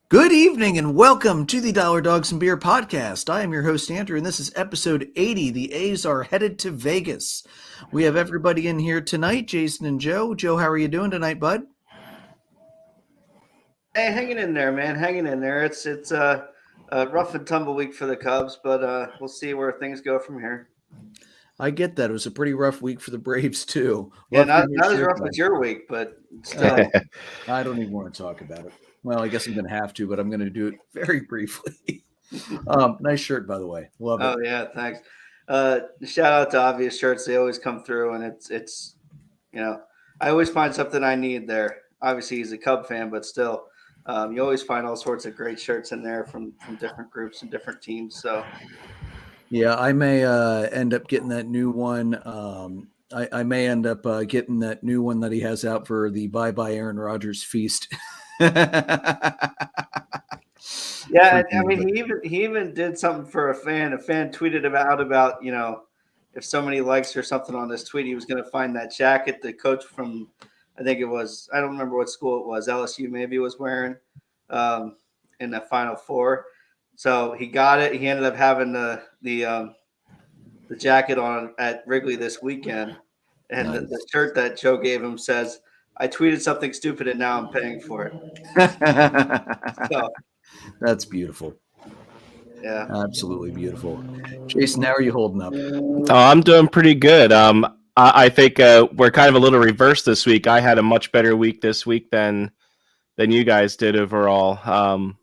Good evening and welcome to the Dollar Dogs and Beer podcast. I am your host, Andrew, and this is episode 80. The A's are headed to Vegas. We have everybody in here tonight, Jason and Joe. Joe, how are you doing tonight, bud? Hey, hanging in there, man. Hanging in there. It's a rough and tumble week for the Cubs, but we'll see where things go from here. I get that. It was a pretty rough week for the Braves, too. Yeah, not as rough as your week, but still. I don't even want to talk about it. Well, I guess I'm going to have to, but I'm going to do it very briefly. Nice shirt, by the way. Love it. Oh, yeah, thanks. Shout out to Obvious Shirts. They always come through, and it's I always find something I need there. Obviously, he's a Cub fan, but still, you always find all sorts of great shirts in there from different groups and different teams. So, yeah, I may end up getting that new one. I may end up getting that new one that he has out for the Bye Bye Aaron Rodgers feast. Yeah, I mean, he even did something for a fan. A fan tweeted about if so many likes or something on this tweet, he was going to find that jacket the coach from, I think it was, I don't remember what school it was, LSU maybe was wearing in the Final Four. So he got it. He ended up having the jacket on at Wrigley this weekend, and nice. the shirt that Joe gave him says, "I tweeted something stupid and now I'm paying for it." So, that's beautiful. Yeah, absolutely beautiful. Jason, how are you holding up? Oh, I'm doing pretty good. I think we're kind of a little reversed this week. I had a much better week this week than you guys did overall.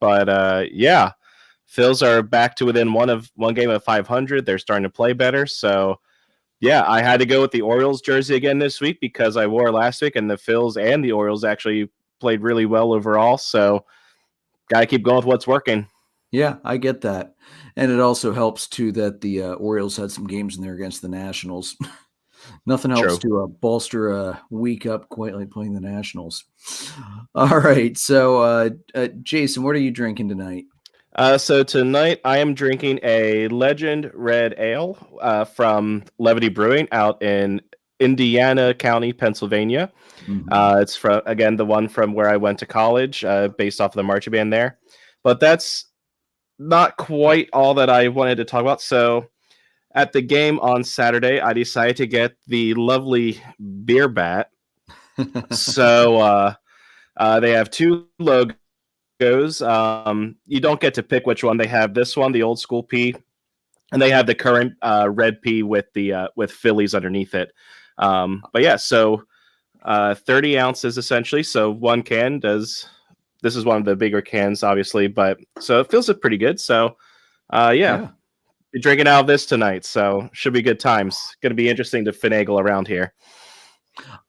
But yeah, Phils are back to within one game of 500. They're starting to play better. So yeah, I had to go with the Orioles jersey again this week because I wore it last week, and the Phils and the Orioles actually played really well overall. So got to keep going with what's working. Yeah, I get that. And it also helps, too, that the Orioles had some games in there against the Nationals. Nothing else to bolster a week up quite like playing the Nationals. All right. So, Jason, what are you drinking tonight? So tonight I am drinking a Legend Red Ale from Levity Brewing out in Indiana County, Pennsylvania. Mm-hmm. It's from, again, the one from where I went to college, based off of the marching band there. But that's not quite all that I wanted to talk about. So at the game on Saturday, I decided to get the lovely beer bat. So they have two logos. You don't get to pick which one. They have this one, the old school P, and they have the current red P with the with Phillies underneath it. But yeah, so 30 ounces essentially. So one can does. This is one of the bigger cans, obviously, but so it feels pretty good. So yeah. Be drinking out of this tonight, so should be good times. Going to be interesting to finagle around here.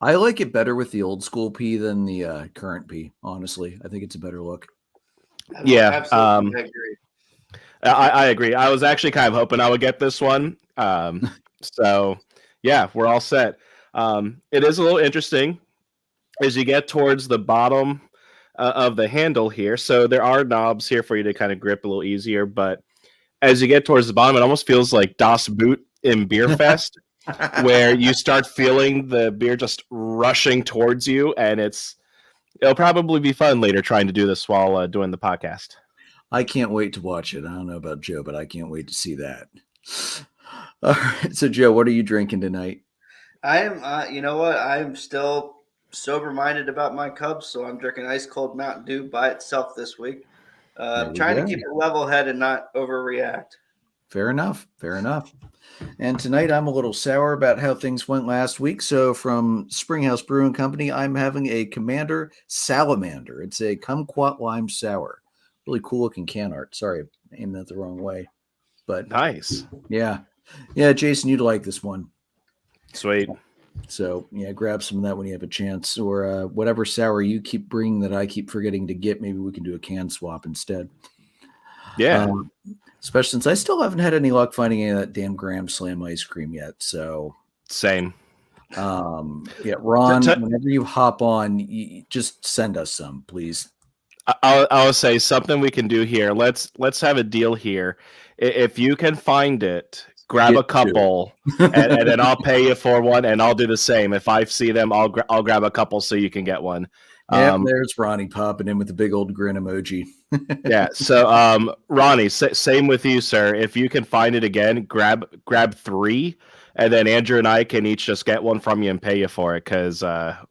I like it better with the old school P than the current P. Honestly, I think it's a better look. Yeah, I agree. I agree. I was actually kind of hoping I would get this one. So yeah, we're all set. It is a little interesting as you get towards the bottom of the handle here. So there are knobs here for you to kind of grip a little easier, but as you get towards the bottom, it almost feels like Das Boot in Beer Fest, where you start feeling the beer just rushing towards you, and it'll probably be fun later trying to do this while doing the podcast. I can't wait to watch it. I don't know about Joe, but I can't wait to see that. All right, so Joe, what are you drinking tonight? I am, you know what? I'm still sober-minded about my Cubs, so I'm drinking ice cold Mountain Dew by itself this week. Trying to keep a level head and not overreact. Fair enough. And tonight I'm a little sour about how things went last week. So from Springhouse Brewing Company, I'm having a Commander Salamander. It's a kumquat lime sour. Really cool looking can art. Sorry, I aimed that the wrong way. But nice. Yeah, Jason, you'd like this one. Sweet. So, yeah, grab some of that when you have a chance, or whatever sour you keep bringing that I keep forgetting to get. Maybe we can do a can swap instead. Yeah. Especially since I still haven't had any luck finding any of that damn Graham Slam ice cream yet. So, same. Yeah, Ron, whenever you hop on, just send us some, please. I'll say something we can do here. Let's have a deal here. If you can find it, grab a couple, and then I'll pay you for one, and I'll do the same. If I see them, I'll grab a couple so you can get one. There's Ronnie popping in with the big old grin emoji. Yeah. So, Ronnie, same with you, sir. If you can find it again, grab 3, and then Andrew and I can each just get one from you and pay you for it, because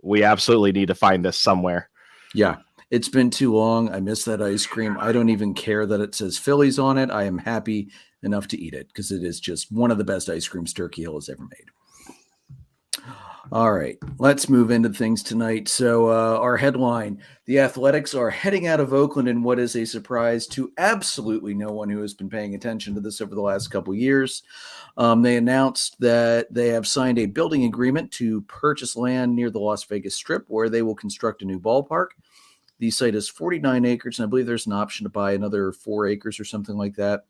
we absolutely need to find this somewhere. Yeah. It's been too long. I miss that ice cream. I don't even care that it says Phillies on it. I am happy enough to eat it because it is just one of the best ice creams Turkey Hill has ever made. All right, let's move into things tonight. So our headline, the Athletics are heading out of Oakland in what is a surprise to absolutely no one who has been paying attention to this over the last couple of years. They announced that they have signed a building agreement to purchase land near the Las Vegas Strip where they will construct a new ballpark. The site is 49 acres, and I believe there's an option to buy another 4 acres or something like that.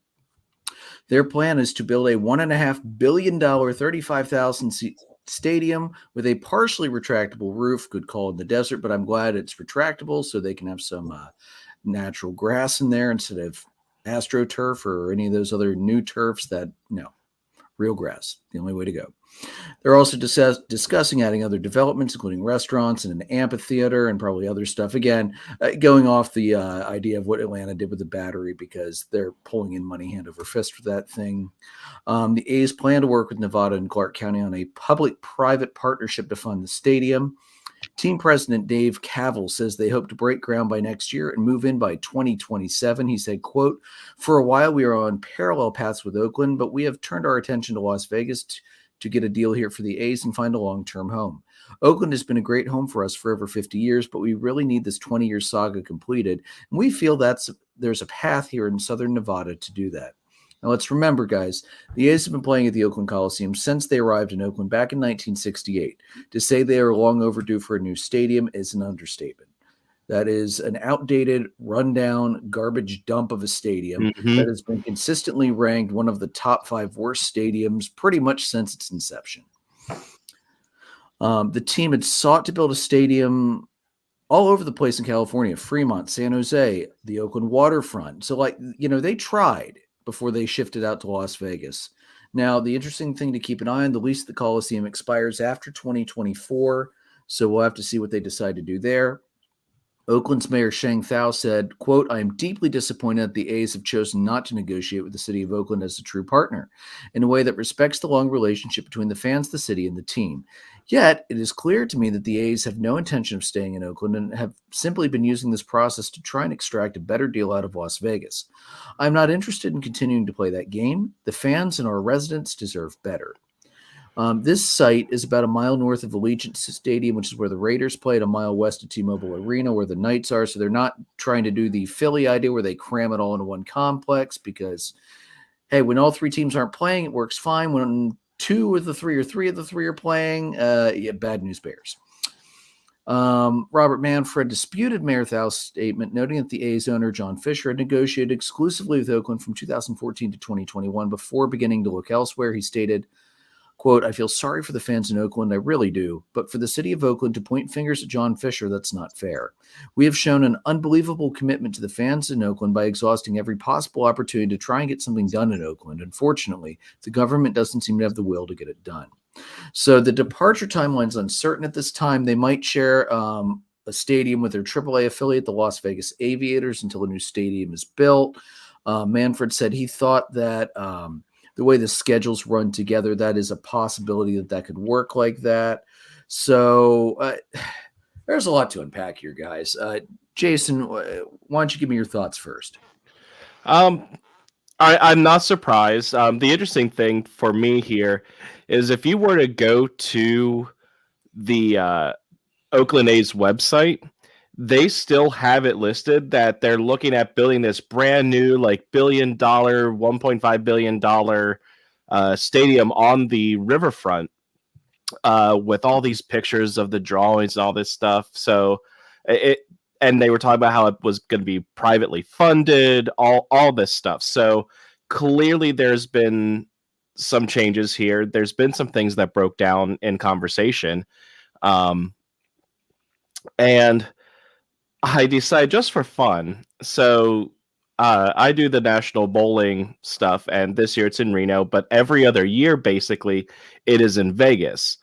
Their plan is to build a $1.5 billion, 35,000 seat stadium with a partially retractable roof. Could call it the desert, but I'm glad it's retractable so they can have some natural grass in there instead of AstroTurf or any of those other new turfs that, no, real grass, the only way to go. They're also discussing adding other developments, including restaurants and an amphitheater and probably other stuff. Again, going off the idea of what Atlanta did with the Battery, because they're pulling in money hand over fist for that thing. The A's plan to work with Nevada and Clark County on a public-private partnership to fund the stadium. Team president Dave Cavil says they hope to break ground by next year and move in by 2027. He said, quote, "For a while we are on parallel paths with Oakland, but we have turned our attention to Las Vegas to get a deal here for the A's and find a long-term home. Oakland has been a great home for us for over 50 years, but we really need this 20-year saga completed, and we feel there's a path here in southern Nevada to do that." Now, let's remember, guys, the A's have been playing at the Oakland Coliseum since they arrived in Oakland back in 1968. To say they are long overdue for a new stadium is an understatement. That is an outdated, rundown, garbage dump of a stadium that has been consistently ranked one of the top 5 worst stadiums pretty much since its inception. The team had sought to build a stadium all over the place in California, Fremont, San Jose, the Oakland waterfront. So, they tried before they shifted out to Las Vegas. Now, the interesting thing to keep an eye on, the lease of the Coliseum expires after 2024, so we'll have to see what they decide to do there. Oakland's Mayor Sheng Thao said, quote, "I am deeply disappointed that the A's have chosen not to negotiate with the city of Oakland as a true partner in a way that respects the long relationship between the fans, the city, and the team. Yet, it is clear to me that the A's have no intention of staying in Oakland and have simply been using this process to try and extract a better deal out of Las Vegas. I'm not interested in continuing to play that game. The fans and our residents deserve better." This site is about a mile north of Allegiant Stadium, which is where the Raiders played, a mile west of T-Mobile Arena, where the Knights are. So they're not trying to do the Philly idea where they cram it all into one complex because, hey, when all 3 teams aren't playing, it works fine. When 2 of the 3 or 3 of the 3 are playing, bad news bears. Robert Manfred disputed Mayor Thao's statement, noting that the A's owner, John Fisher, had negotiated exclusively with Oakland from 2014 to 2021 before beginning to look elsewhere. He stated, quote, "I feel sorry for the fans in Oakland, I really do, but for the city of Oakland to point fingers at John Fisher, that's not fair. We have shown an unbelievable commitment to the fans in Oakland by exhausting every possible opportunity to try and get something done in Oakland. Unfortunately, the government doesn't seem to have the will to get it done." So the departure timeline is uncertain at this time. They might share a stadium with their AAA affiliate, the Las Vegas Aviators, until a new stadium is built. Manfred said he thought that the way the schedules run together, that is a possibility that could work like that. So there's a lot to unpack here, guys. Jason, why don't you give me your thoughts first? I'm not surprised. The interesting thing for me here is if you were to go to the Oakland A's website, they still have it listed that they're looking at building this brand new, $1 billion, $1.5 billion stadium on the riverfront with all these pictures of the drawings and all this stuff. So and they were talking about how it was going to be privately funded, all this stuff. So clearly there's been some changes here. There's been some things that broke down in conversation. And I decided just for fun. So I do the national bowling stuff, and this year it's in Reno, but every other year, basically, it is in Vegas.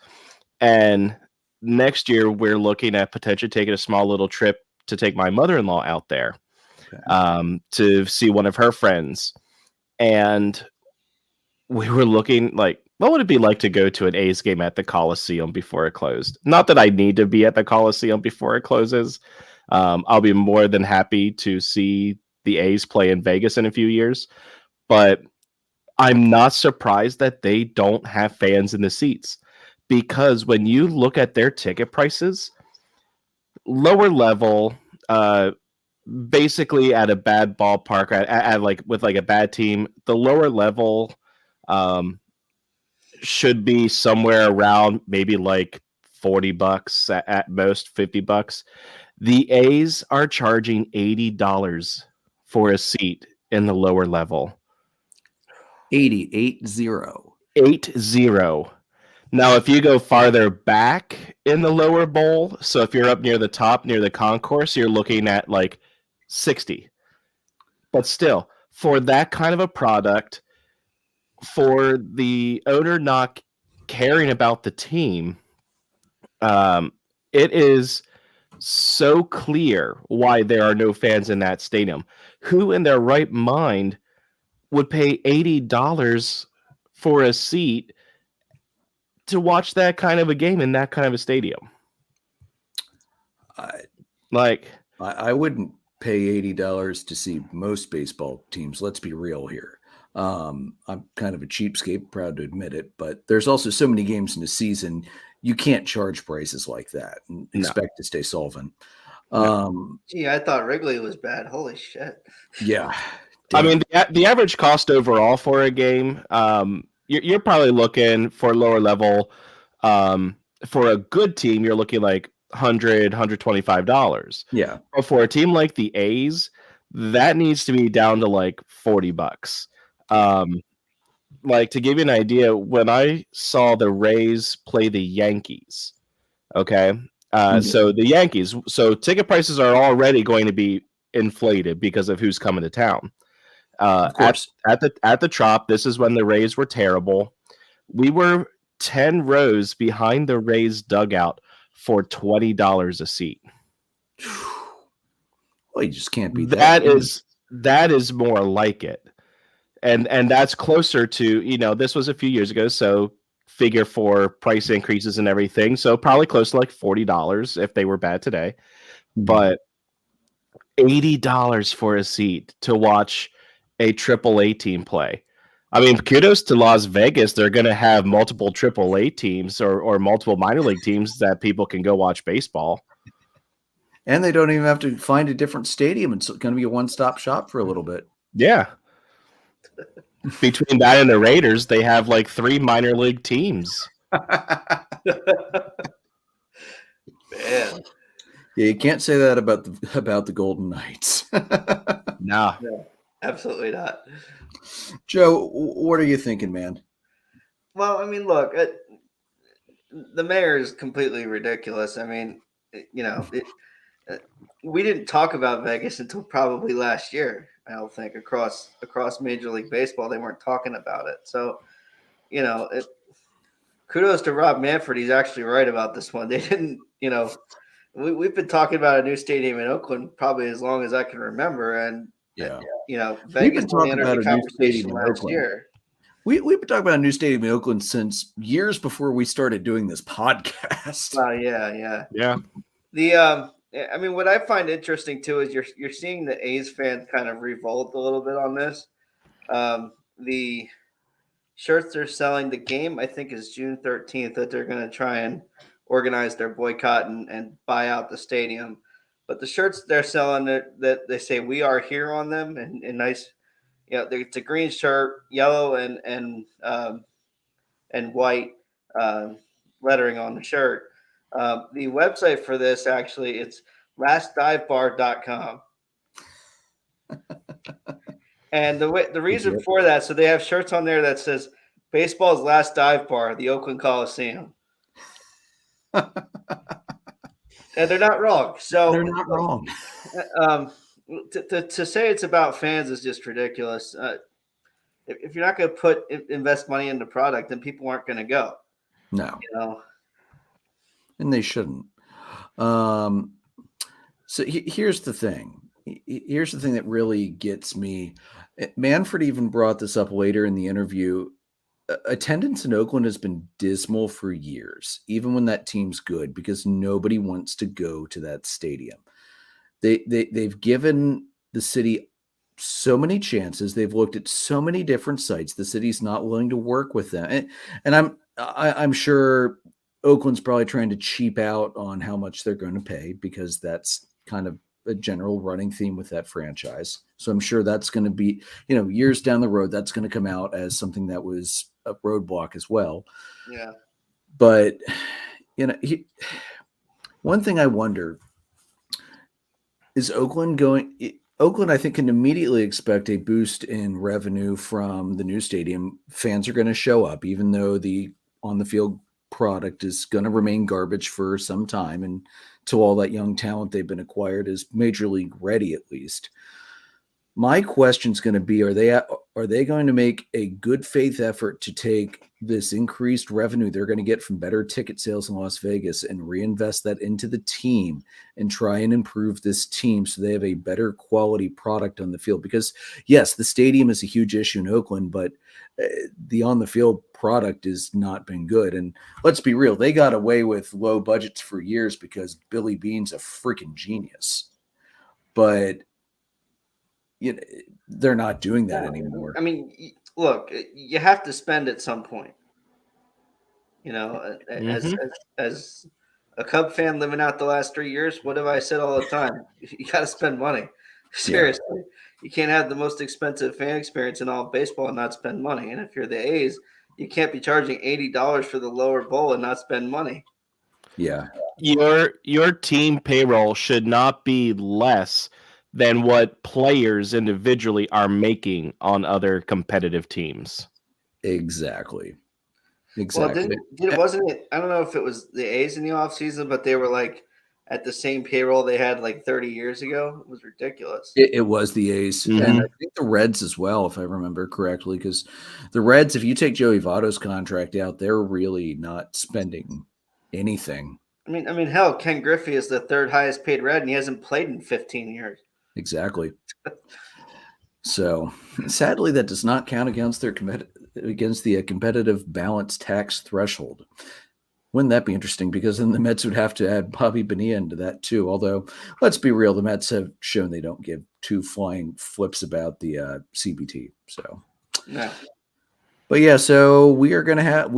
And next year we're looking at potentially taking a small little trip to take my mother-in-law out there to see one of her friends. And we were looking like, what would it be like to go to an A's game at the Coliseum before it closed? Not that I need to be at the Coliseum before it closes. I'll be more than happy to see the A's play in Vegas in a few years, but I'm not surprised that they don't have fans in the seats, because when you look at their ticket prices, lower level, basically at a bad ballpark, at like with like a bad team, the lower level should be somewhere around maybe like $40 at most, $50. The A's are charging $80 for a seat in the lower level. 80. 80. Now, if you go farther back in the lower bowl, so if you're up near the top, near the concourse, you're looking at like 60. But still, for that kind of a product, for the owner not caring about the team, it is so clear why there are no fans in that stadium. Who in their right mind would pay $80 for a seat to watch that kind of a game in that kind of a stadium? I wouldn't pay $80 to see most baseball teams. Let's be real here. I'm kind of a cheapskate, proud to admit it, but there's also so many games in a season. You can't charge prices like that and expect to stay solvent. Gee, I thought Wrigley was bad. Holy shit. Yeah. I mean, the average cost overall for a game, you're probably looking for lower level. For a good team, you're looking like $100, $125. Yeah. But for a team like the A's, that needs to be down to like $40. Like, to give you an idea, when I saw the Rays play the Yankees, okay, so the Yankees, so ticket prices are already going to be inflated because of who's coming to town. At the Trop, this is when the Rays were terrible. We were 10 rows behind the Rays dugout for $20 a seat. Well, you just can't beat that. That is more like it. And that's closer to, this was a few years ago, so figure for price increases and everything. So probably close to like $40 if they were bad today. But $80 for a seat to watch a AAA team play. I mean, kudos to Las Vegas. They're going to have multiple AAA teams or multiple minor league teams that people can go watch baseball. And they don't even have to find a different stadium. It's going to be a one-stop shop for a little bit. Yeah. Between that and the Raiders, they have like 3 minor league teams. Man. Yeah, you can't say that about the Golden Knights. No, absolutely not. Joe, what are you thinking, man? Well, I mean, look, the mayor is completely ridiculous. I mean, we didn't talk about Vegas until probably last year. I don't think across Major League Baseball, they weren't talking about it. So, kudos to Rob Manfred. He's actually right about this one. They didn't, we've been talking about a new stadium in Oakland probably as long as I can remember. And, Vegas talking about a new stadium last year. We've been talking about a new stadium in Oakland since years before we started doing this podcast. Yeah. I mean, what I find interesting too is you're seeing the A's fans kind of revolt a little bit on this. The shirts they're selling, the game I think is June 13th that they're going to try and organize their boycott and buy out the stadium. But the shirts they're selling that they say "We Are Here" on them and nice, it's a green shirt, yellow and white lettering on the shirt. The website for this actually it's lastdivebar.com. And the reason for that, so they have shirts on there that says baseball's last dive bar, the Oakland Coliseum. And they're not wrong. So they're not wrong. To say it's about fans is just ridiculous. If you're not going to invest money in the product, then people aren't going to go. No. and they shouldn't. So here's the thing. Here's the thing that really gets me. Manfred even brought this up later in the interview. Attendance in Oakland has been dismal for years, even when that team's good, because nobody wants to go to that stadium. They've given the city so many chances. They've looked at so many different sites. The city's not willing to work with them, and I'm sure Oakland's probably trying to cheap out on how much they're going to pay, because that's kind of a general running theme with that franchise. So I'm sure that's going to be, years down the road, that's going to come out as something that was a roadblock as well. Yeah. But, one thing I wonder is Oakland, I think, can immediately expect a boost in revenue from the new stadium. Fans are going to show up, even though the on-the-field product is going to remain garbage for some time, and to all that young talent they've been acquired is major league ready, at least. My question is going to be, are they going to make a good faith effort to take this increased revenue they're going to get from better ticket sales in Las Vegas and reinvest that into the team and try and improve this team so they have a better quality product on the field? Because yes, the stadium is a huge issue in Oakland, but the on the field product has not been good. And let's be real, they got away with low budgets for years because Billy Beane's a freaking genius. But they're not doing that anymore. I mean, look, you have to spend at some point. As a Cub fan living out the last 3 years, what have I said all the time? You got to spend money. Seriously. Yeah. You can't have the most expensive fan experience in all of baseball and not spend money. And if you're the A's, you can't be charging $80 for the lower bowl and not spend money. Yeah. Your team payroll should not be less than what players individually are making on other competitive teams. Exactly. Well, wasn't it? I don't know if it was the A's in the offseason, but they were like at the same payroll they had like 30 years ago. It was ridiculous. It was the A's. Mm-hmm. And I think the Reds as well, if I remember correctly, because the Reds, if you take Joey Votto's contract out, they're really not spending anything. I mean, hell, Ken Griffey is the third highest paid Red, and he hasn't played in 15 years. Exactly. So, sadly, that does not count against the competitive balance tax threshold. Wouldn't that be interesting? Because then the Mets would have to add Bobby Bonilla into that too. Although, let's be real, the Mets have shown they don't give two flying flips about the CBT. So, no. But yeah, so we are gonna have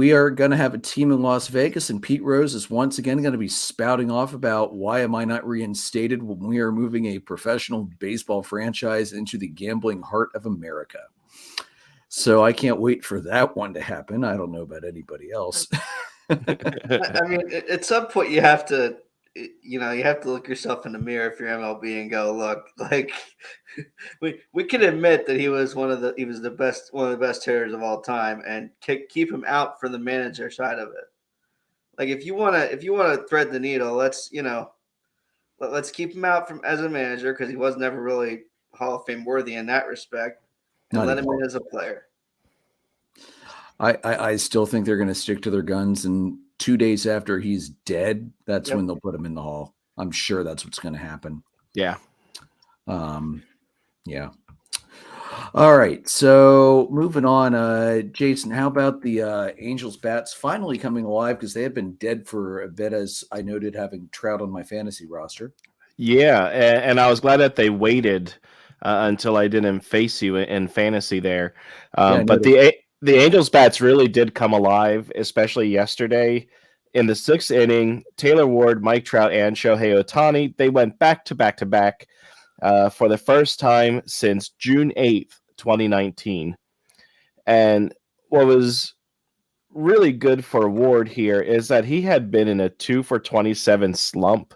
a team in Las Vegas, and Pete Rose is once again going to be spouting off about why am I not reinstated when we are moving a professional baseball franchise into the gambling heart of America. So I can't wait for that one to happen. I don't know about anybody else. I mean, at some point you have to look yourself in the mirror if you're MLB and go, look, like we can admit that he was one of the best hitters of all time, and keep him out for the manager side of it. Like if you want to thread the needle, let's keep him out as a manager, because he was never really Hall of Fame worthy in that respect, and let him in as a player. I still think they're going to stick to their guns, and 2 days after he's dead, that's when they'll put him in the Hall. I'm sure that's what's going to happen. Yeah. Yeah. All right. So moving on, Jason, how about the Angels bats finally coming alive, because they have been dead for a bit, as I noted, having Trout on my fantasy roster. Yeah, and I was glad that they waited until I didn't face you in fantasy there. But the Angels bats really did come alive, especially yesterday. In the sixth inning, Taylor Ward, Mike Trout, and Shohei Ohtani, they went back to back to back for the first time since June 8th, 2019. And what was really good for Ward here is that he had been in a 2-for-27 slump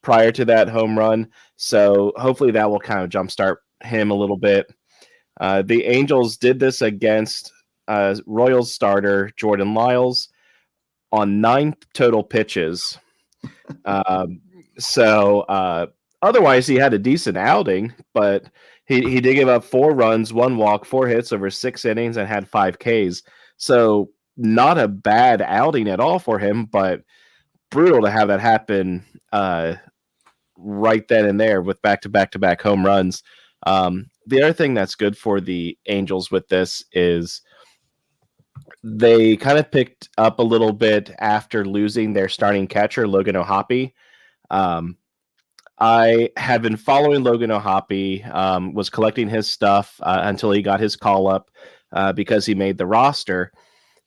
prior to that home run. So hopefully that will kind of jumpstart him a little bit. The Angels did this against Royals starter Jordan Lyles on 9 total pitches. Otherwise, he had a decent outing, but he did give up 4 runs, 1 walk, 4 hits over 6 innings, and had 5 Ks. So not a bad outing at all for him, but brutal to have that happen right then and there with back-to-back home runs. The other thing that's good for the Angels with this is they kind of picked up a little bit after losing their starting catcher, Logan O'Hoppe. I have been following Logan O'Hoppe, was collecting his stuff until he got his call up because he made the roster.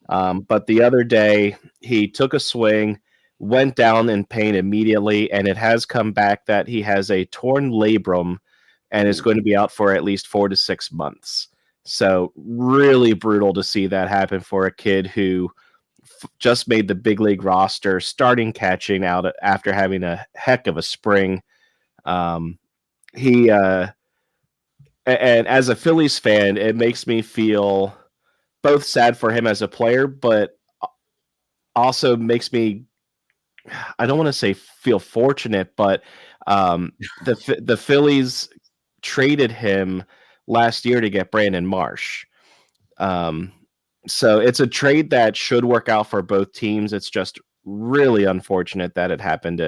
But the other day, he took a swing, went down in pain immediately, and it has come back that he has a torn labrum and is going to be out for at least 4 to 6 months. So really brutal to see that happen for a kid who just made the big league roster, starting catching out after having a heck of a spring. And as a Phillies fan, it makes me feel both sad for him as a player, but also makes me, I don't want to say feel fortunate, but the Phillies traded him last year to get Brandon Marsh. So it's a trade that should work out for both teams. It's just really unfortunate that it happened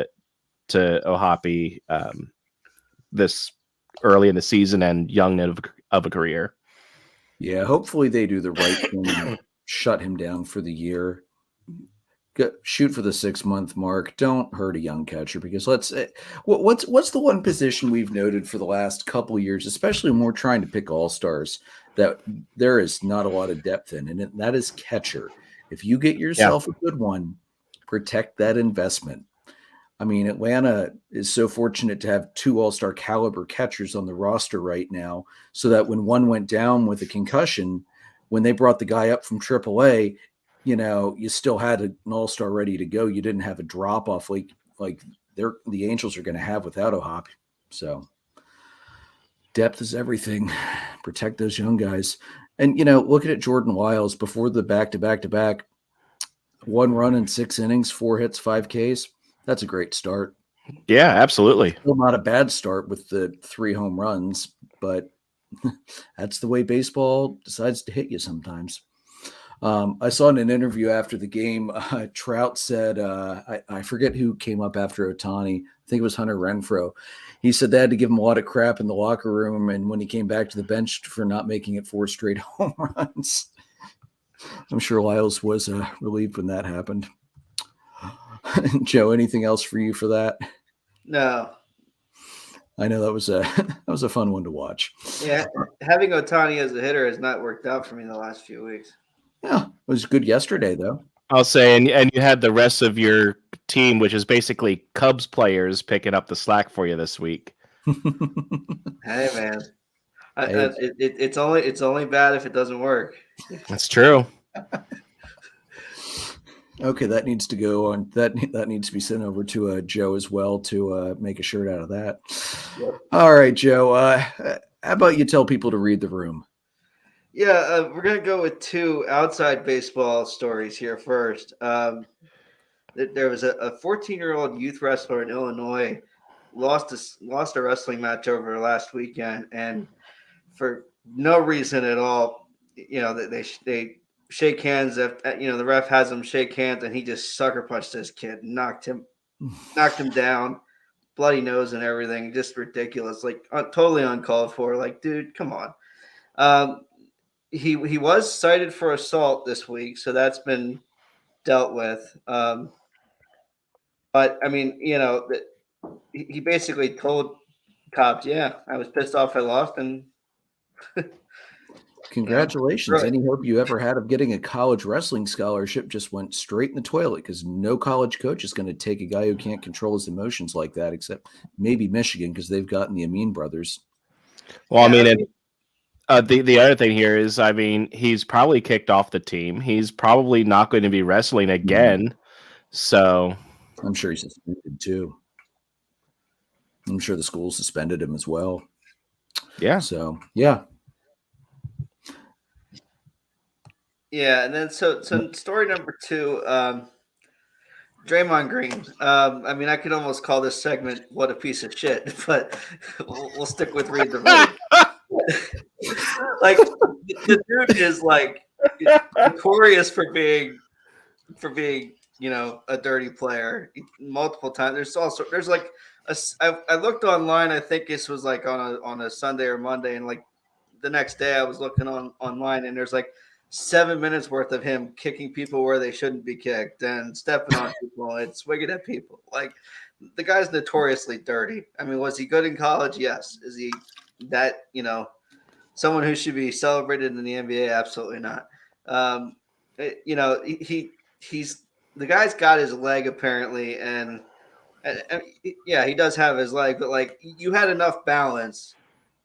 to O'Hoppe this early in the season and young of a career. Yeah, hopefully they do the right thing and shut him down for the year. Shoot for the 6-month mark. Don't hurt a young catcher because what's the one position we've noted for the last couple of years, especially when we're trying to pick all-stars, that there is not a lot of depth in, and that is catcher. If you get yourself a good one, protect that investment. I mean, Atlanta is so fortunate to have 2 all-star caliber catchers on the roster right now, so that when one went down with a concussion, when they brought the guy up from AAA, you still had an all-star ready to go. You didn't have a drop-off like the Angels are going to have without O'Hoppe. So depth is everything. Protect those young guys. And, looking at Jordan Lyles before the back-to-back-to-back, 1 run in 6 innings, 4 hits, 5 Ks. That's a great start. Yeah, absolutely. Still not a bad start with the 3 home runs, but that's the way baseball decides to hit you sometimes. I saw in an interview after the game, Trout said, I forget who came up after Ohtani. I think it was Hunter Renfroe. He said they had to give him a lot of crap in the locker room, and when he came back to the bench for not making it 4 straight home runs. I'm sure Lyles was relieved when that happened. Joe, anything else for you for that? No. I know that was a fun one to watch. Yeah, having Ohtani as a hitter has not worked out for me in the last few weeks. Yeah, it was good yesterday, though. I'll say, and you had the rest of your team, which is basically Cubs players, picking up the slack for you this week. Hey, man. It's only bad if it doesn't work. That's true. Okay, that needs to go on. That needs to be sent over to Joe as well to make a shirt out of that. Yep. All right, Joe. How about you tell people to read the room? Yeah, we're gonna go with 2 outside baseball stories here first. There was a 14-year-old youth wrestler in Illinois lost a wrestling match over last weekend, and for no reason at all, they shake hands. The ref has him shake hands, and he just sucker punched this kid, knocked him down, bloody nose and everything. Just ridiculous, totally uncalled for. Like, dude, come on. He was cited for assault this week, so that's been dealt with. But I mean, he basically told cops, "Yeah, I was pissed off I lost," and congratulations. Any hope you ever had of getting a college wrestling scholarship just went straight in the toilet, because no college coach is going to take a guy who can't control his emotions like that, except maybe Michigan, because they've gotten the Amin brothers. Well, the other thing here is, he's probably kicked off the team. He's probably not going to be wrestling again. So I'm sure he's suspended too. I'm sure the school suspended him as well. Yeah. So, yeah. Yeah, and then so story number 2, Draymond Green. I could almost call this segment "What a piece of shit," but we'll stick with read the room. Like, the dude is notorious for being a dirty player multiple times. There's like I looked online. I think this was like on a Sunday or Monday, and like the next day I was looking online, and there's like 7 minutes worth of him kicking people where they shouldn't be kicked and stepping on people and swinging at people. Like, the guy's notoriously dirty. I mean, was he good in college? Yes. Is he that, someone who should be celebrated in the NBA? Absolutely not. He's the guy's got his leg apparently, and yeah, he does have his leg, but like, you had enough balance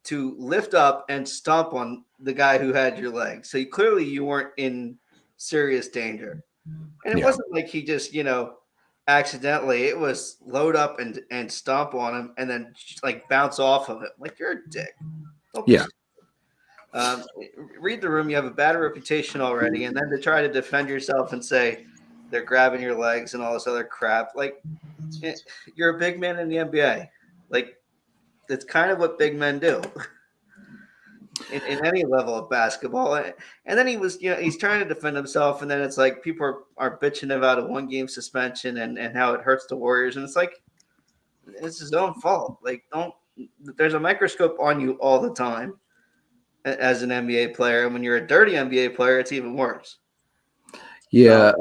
to lift up and stomp on the guy who had your leg. So clearly you weren't in serious danger. And it wasn't like he just, accidentally. It was load up and stomp on him and then like bounce off of it. Like, you're a dick. Read the room. You have a bad reputation already. And then to try to defend yourself and say they're grabbing your legs and all this other crap. Like, you're a big man in the NBA. Like, that's kind of what big men do in any level of basketball. And then he was, he's trying to defend himself. And then it's like people are bitching about a 1-game suspension and how it hurts the Warriors. And it's like, it's his own fault. Like, there's a microscope on you all the time as an NBA player. And when you're a dirty NBA player, it's even worse. Yeah.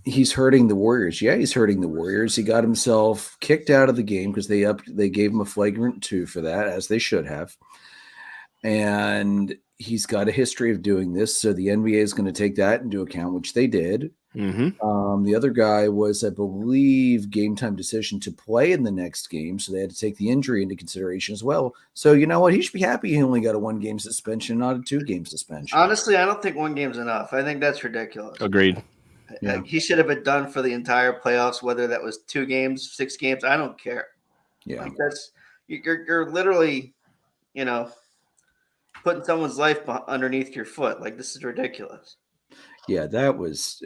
He's hurting the Warriors. Yeah, he's hurting the Warriors. He got himself kicked out of the game because they gave him a flagrant 2 for that, as they should have. And he's got a history of doing this, so the NBA is going to take that into account, which they did. Mm-hmm. The other guy was, I believe, game time decision to play in the next game, so they had to take the injury into consideration as well. So you know what? He should be happy he only got a 1-game suspension, not a 2-game suspension. Honestly, I don't think 1 game's enough. I think that's ridiculous. Agreed. Yeah. He should have been done for the entire playoffs, whether that was 2 games, 6 games. I don't care. Yeah, like, that's you're literally, putting someone's life underneath your foot. Like, this is ridiculous. Yeah, that was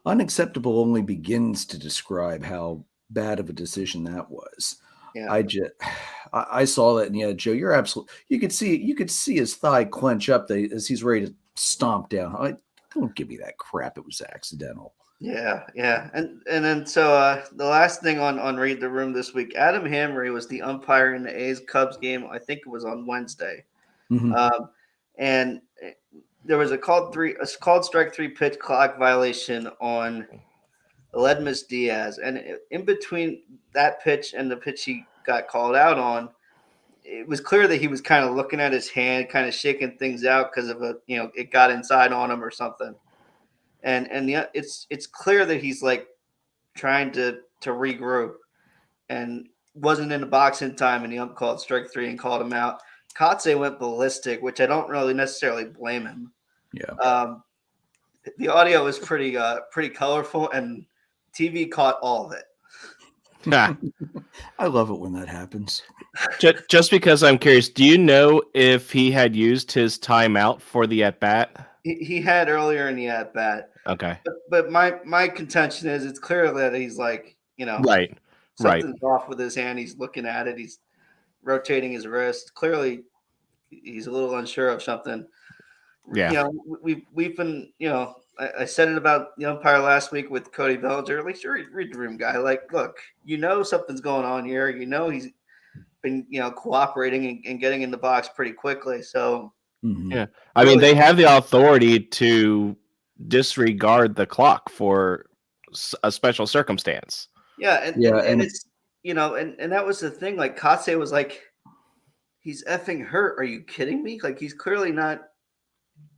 unacceptable. Only begins to describe how bad of a decision that was. Yeah, I saw that, and yeah, Joe, you're absolutely. You could see his thigh clench up as he's ready to stomp down. Don't give me that crap. It was accidental. Yeah. And then so the last thing on Read the Room this week, Adam Hamry was the umpire in the A's Cubs game. I think it was on Wednesday. Mm-hmm. And there was a called strike 3 pitch clock violation on Aledmus Diaz. And in between that pitch and the pitch he got called out on, it was clear that he was kind of looking at his hand, kind of shaking things out because of it got inside on him or something. And it's clear that he's like trying to regroup and wasn't in the box in time, and the ump called strike 3 and called him out. Kotze went ballistic, which I don't really necessarily blame him. Yeah. The audio was pretty colorful, and TV caught all of it. I love it when that happens. Just because I'm curious, do you know if he had used his timeout for the at-bat? He had earlier in the at-bat. Okay. But my contention is it's clear that he's like, something's off with his hand. He's looking at it. He's rotating his wrist. Clearly, he's a little unsure of something. Yeah. We've been, I said it about the umpire last week with Cody Bellinger. At least you read the room, guy. Like, look, something's going on here. He's been, cooperating and getting in the box pretty quickly. So, yeah. I mean, they have the authority to disregard the clock for a special circumstance. Yeah. And it's, and that was the thing. Like, Kotze was like, he's effing hurt. Are you kidding me? Like, he's clearly not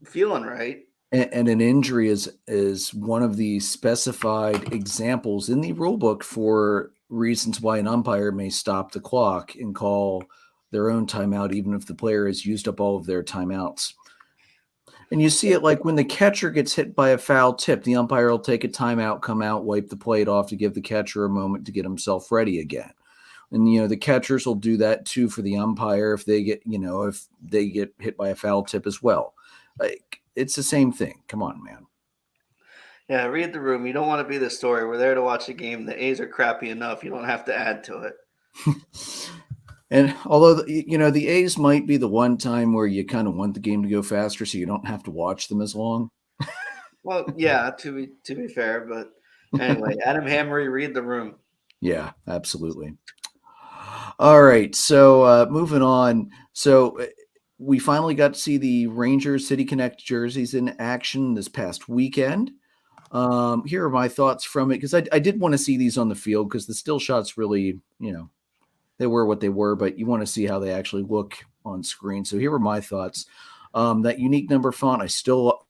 feeling right. And an injury is one of the specified examples in the rule book for reasons why an umpire may stop the clock and call their own timeout, even if the player has used up all of their timeouts. And you see it like when the catcher gets hit by a foul tip, the umpire will take a timeout, come out, wipe the plate off to give the catcher a moment to get himself ready again. And, the catchers will do that too for the umpire if they get hit by a foul tip as well. Like, it's the same thing. Come on, man. Yeah, read the room. You don't want to be the story. We're there to watch a game. The A's are crappy enough. You don't have to add to it. And although, the A's might be the one time where you kind of want the game to go faster so you don't have to watch them as long. Well, yeah, to be fair, but anyway, Adam Hammery, read the room. Yeah, absolutely. All right, so moving on. So we finally got to see the Rangers City Connect jerseys in action this past weekend. Here are my thoughts from it, because I did want to see these on the field, because the still shots really, they were what they were, but you want to see how they actually look on screen. So here are my thoughts. That unique number font, I still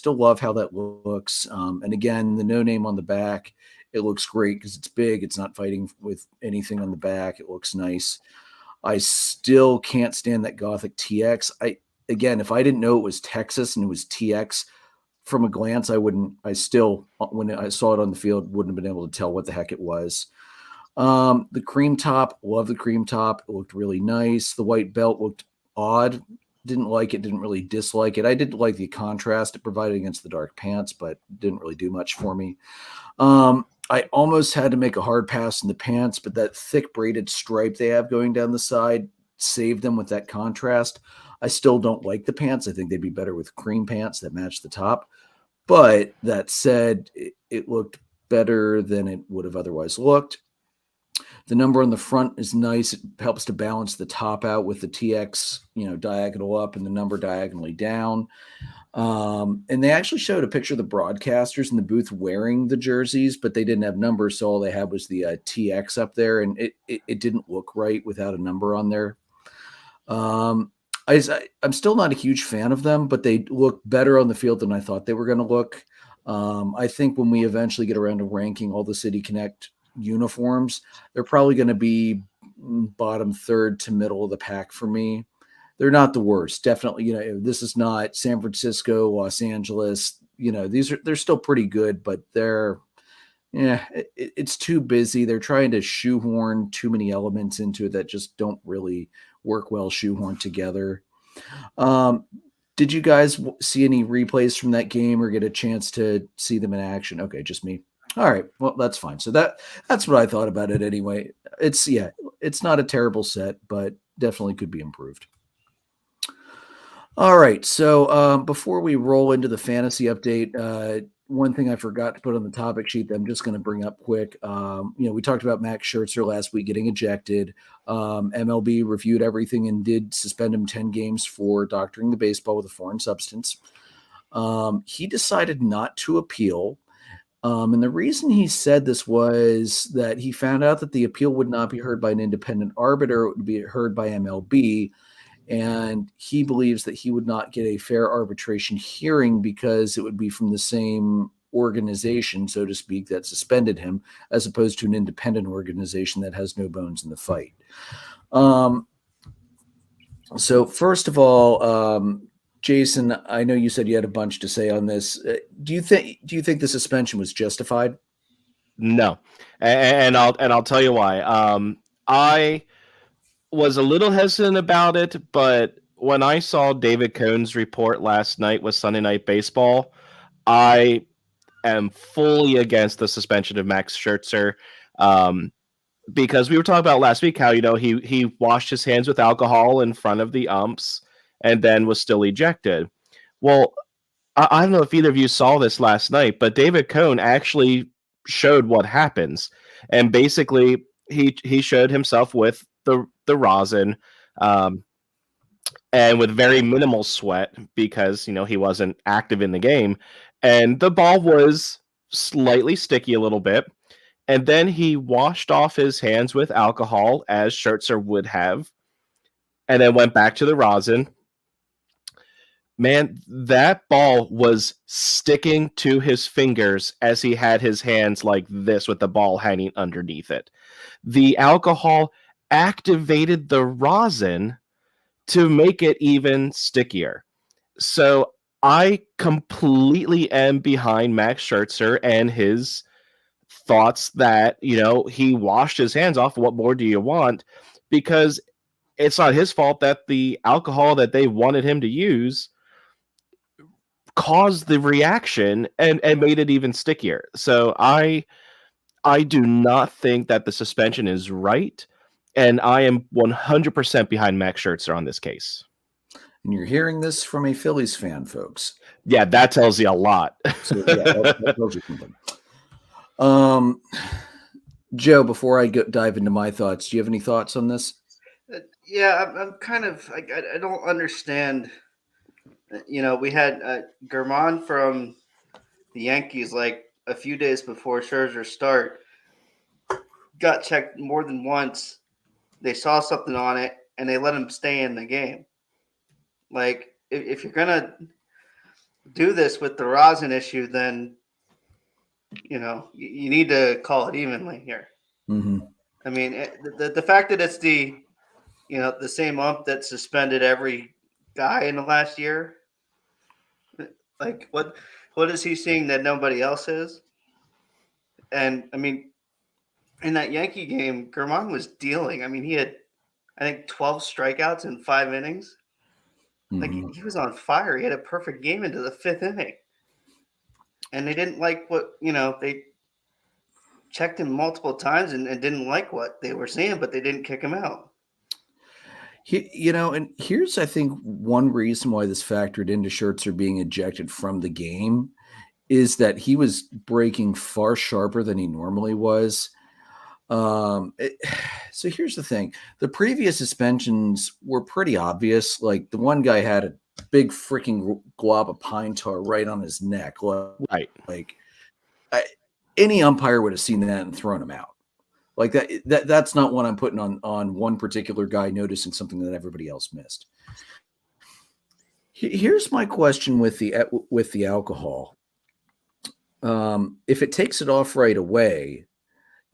love how that looks. And again, the no name on the back, it looks great because it's big. It's not fighting with anything on the back. It looks nice. I still can't stand that Gothic TX. Again, if I didn't know it was Texas and it was TX from a glance, when I saw it on the field, wouldn't have been able to tell what the heck it was. The cream top, love the cream top. It looked really nice. The white belt looked odd. Didn't like it, didn't really dislike it. I did like the contrast it provided against the dark pants, but didn't really do much for me. I almost had to make a hard pass in the pants, but that thick braided stripe they have going down the side saved them with that contrast. I still don't like the pants. I think they'd be better with cream pants that match the top. But that said, it looked better than it would have otherwise looked. The number on the front is nice. It helps to balance the top out with the TX, diagonal up and the number diagonally down. And they actually showed a picture of the broadcasters in the booth wearing the jerseys, but they didn't have numbers. So all they had was the TX up there, and it didn't look right without a number on there. I'm still not a huge fan of them, but they look better on the field than I thought they were going to look. I think when we eventually get around to ranking all the City Connect uniforms, they're probably going to be bottom third to middle of the pack for me. They're not the worst. Definitely, this is not San Francisco, Los Angeles. They're still pretty good, but it's too busy. They're trying to shoehorn too many elements into it that just don't really work well shoehorned together. Did you guys see any replays from that game or get a chance to see them in action? Okay, just me. All right, well, that's fine. So that's what I thought about it anyway. It's not a terrible set, but definitely could be improved. All right, so before we roll into the fantasy update, one thing I forgot to put on the topic sheet that I'm just going to bring up quick. We talked about Max Scherzer last week getting ejected. MLB reviewed everything and did suspend him 10 games for doctoring the baseball with a foreign substance. He decided not to appeal. And the reason he said this was that he found out that the appeal would not be heard by an independent arbiter. It would be heard by MLB. And he believes that he would not get a fair arbitration hearing because it would be from the same organization, so to speak, that suspended him, as opposed to an independent organization that has no bones in the fight. So first of all, Jason, I know you said you had a bunch to say on this. Do you think the suspension was justified? No, and I'll tell you why. I was a little hesitant about it, but when I saw David Cohn's report last night with Sunday Night Baseball, I am fully against the suspension of Max Scherzer. Because we were talking about last week how he washed his hands with alcohol in front of the umps and then was still ejected. Well, I don't know if either of you saw this last night, but David Cohn actually showed what happens. And basically, he showed himself with the rosin and with very minimal sweat because, he wasn't active in the game. And the ball was slightly sticky a little bit. And then he washed off his hands with alcohol, as Scherzer would have, and then went back to the rosin. Man, that ball was sticking to his fingers as he had his hands like this with the ball hanging underneath it. The alcohol activated the rosin to make it even stickier. So I completely am behind Max Scherzer and his thoughts that, he washed his hands off. What more do you want? Because it's not his fault that the alcohol that they wanted him to use caused the reaction and made it even stickier. So I do not think that the suspension is right, and I am 100% behind Max Scherzer on this case. And you're hearing this from a Phillies fan, folks. Yeah, that tells you a lot. So yeah, that tells you something. Joe, before I dive into my thoughts, do you have any thoughts on this? Yeah, I'm kind of I don't understand. We had Germán from the Yankees like a few days before Scherzer start. Got checked more than once. They saw something on it, and they let him stay in the game. Like, if you're gonna do this with the rosin issue, then you need to call it evenly here. Mm-hmm. I mean, the fact that it's the same ump that suspended every guy in the last year. Like, what is he seeing that nobody else is? And I mean, in that Yankee game, Germán was dealing. I mean, he had, I think, 12 strikeouts in 5 innings. Like, he was on fire. He had a perfect game into the 5th inning. And they didn't like what, they checked him multiple times and didn't like what they were seeing, but they didn't kick him out. And here's, I think, one reason why this factored into Scherzer being ejected from the game is that he was breaking far sharper than he normally was. So here's the thing. The previous suspensions were pretty obvious. Like, the one guy had a big freaking glob of pine tar right on his neck. Right. Like, any umpire would have seen that and thrown him out. Like that's not what I'm putting on one particular guy noticing something that everybody else missed. Here's my question with the alcohol. If it takes it off right away,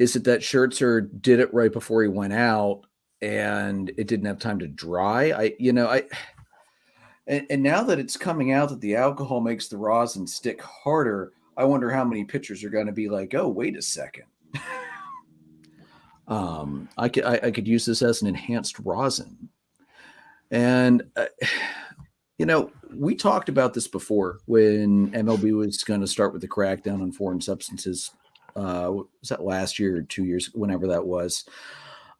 is it that Scherzer did it right before he went out and it didn't have time to dry? And now that it's coming out that the alcohol makes the rosin stick harder, I wonder how many pitchers are going to be like, oh, wait a second. I could use this as an enhanced rosin. And, we talked about this before when MLB was going to start with the crackdown on foreign substances. Was that last year or 2 years, whenever that was?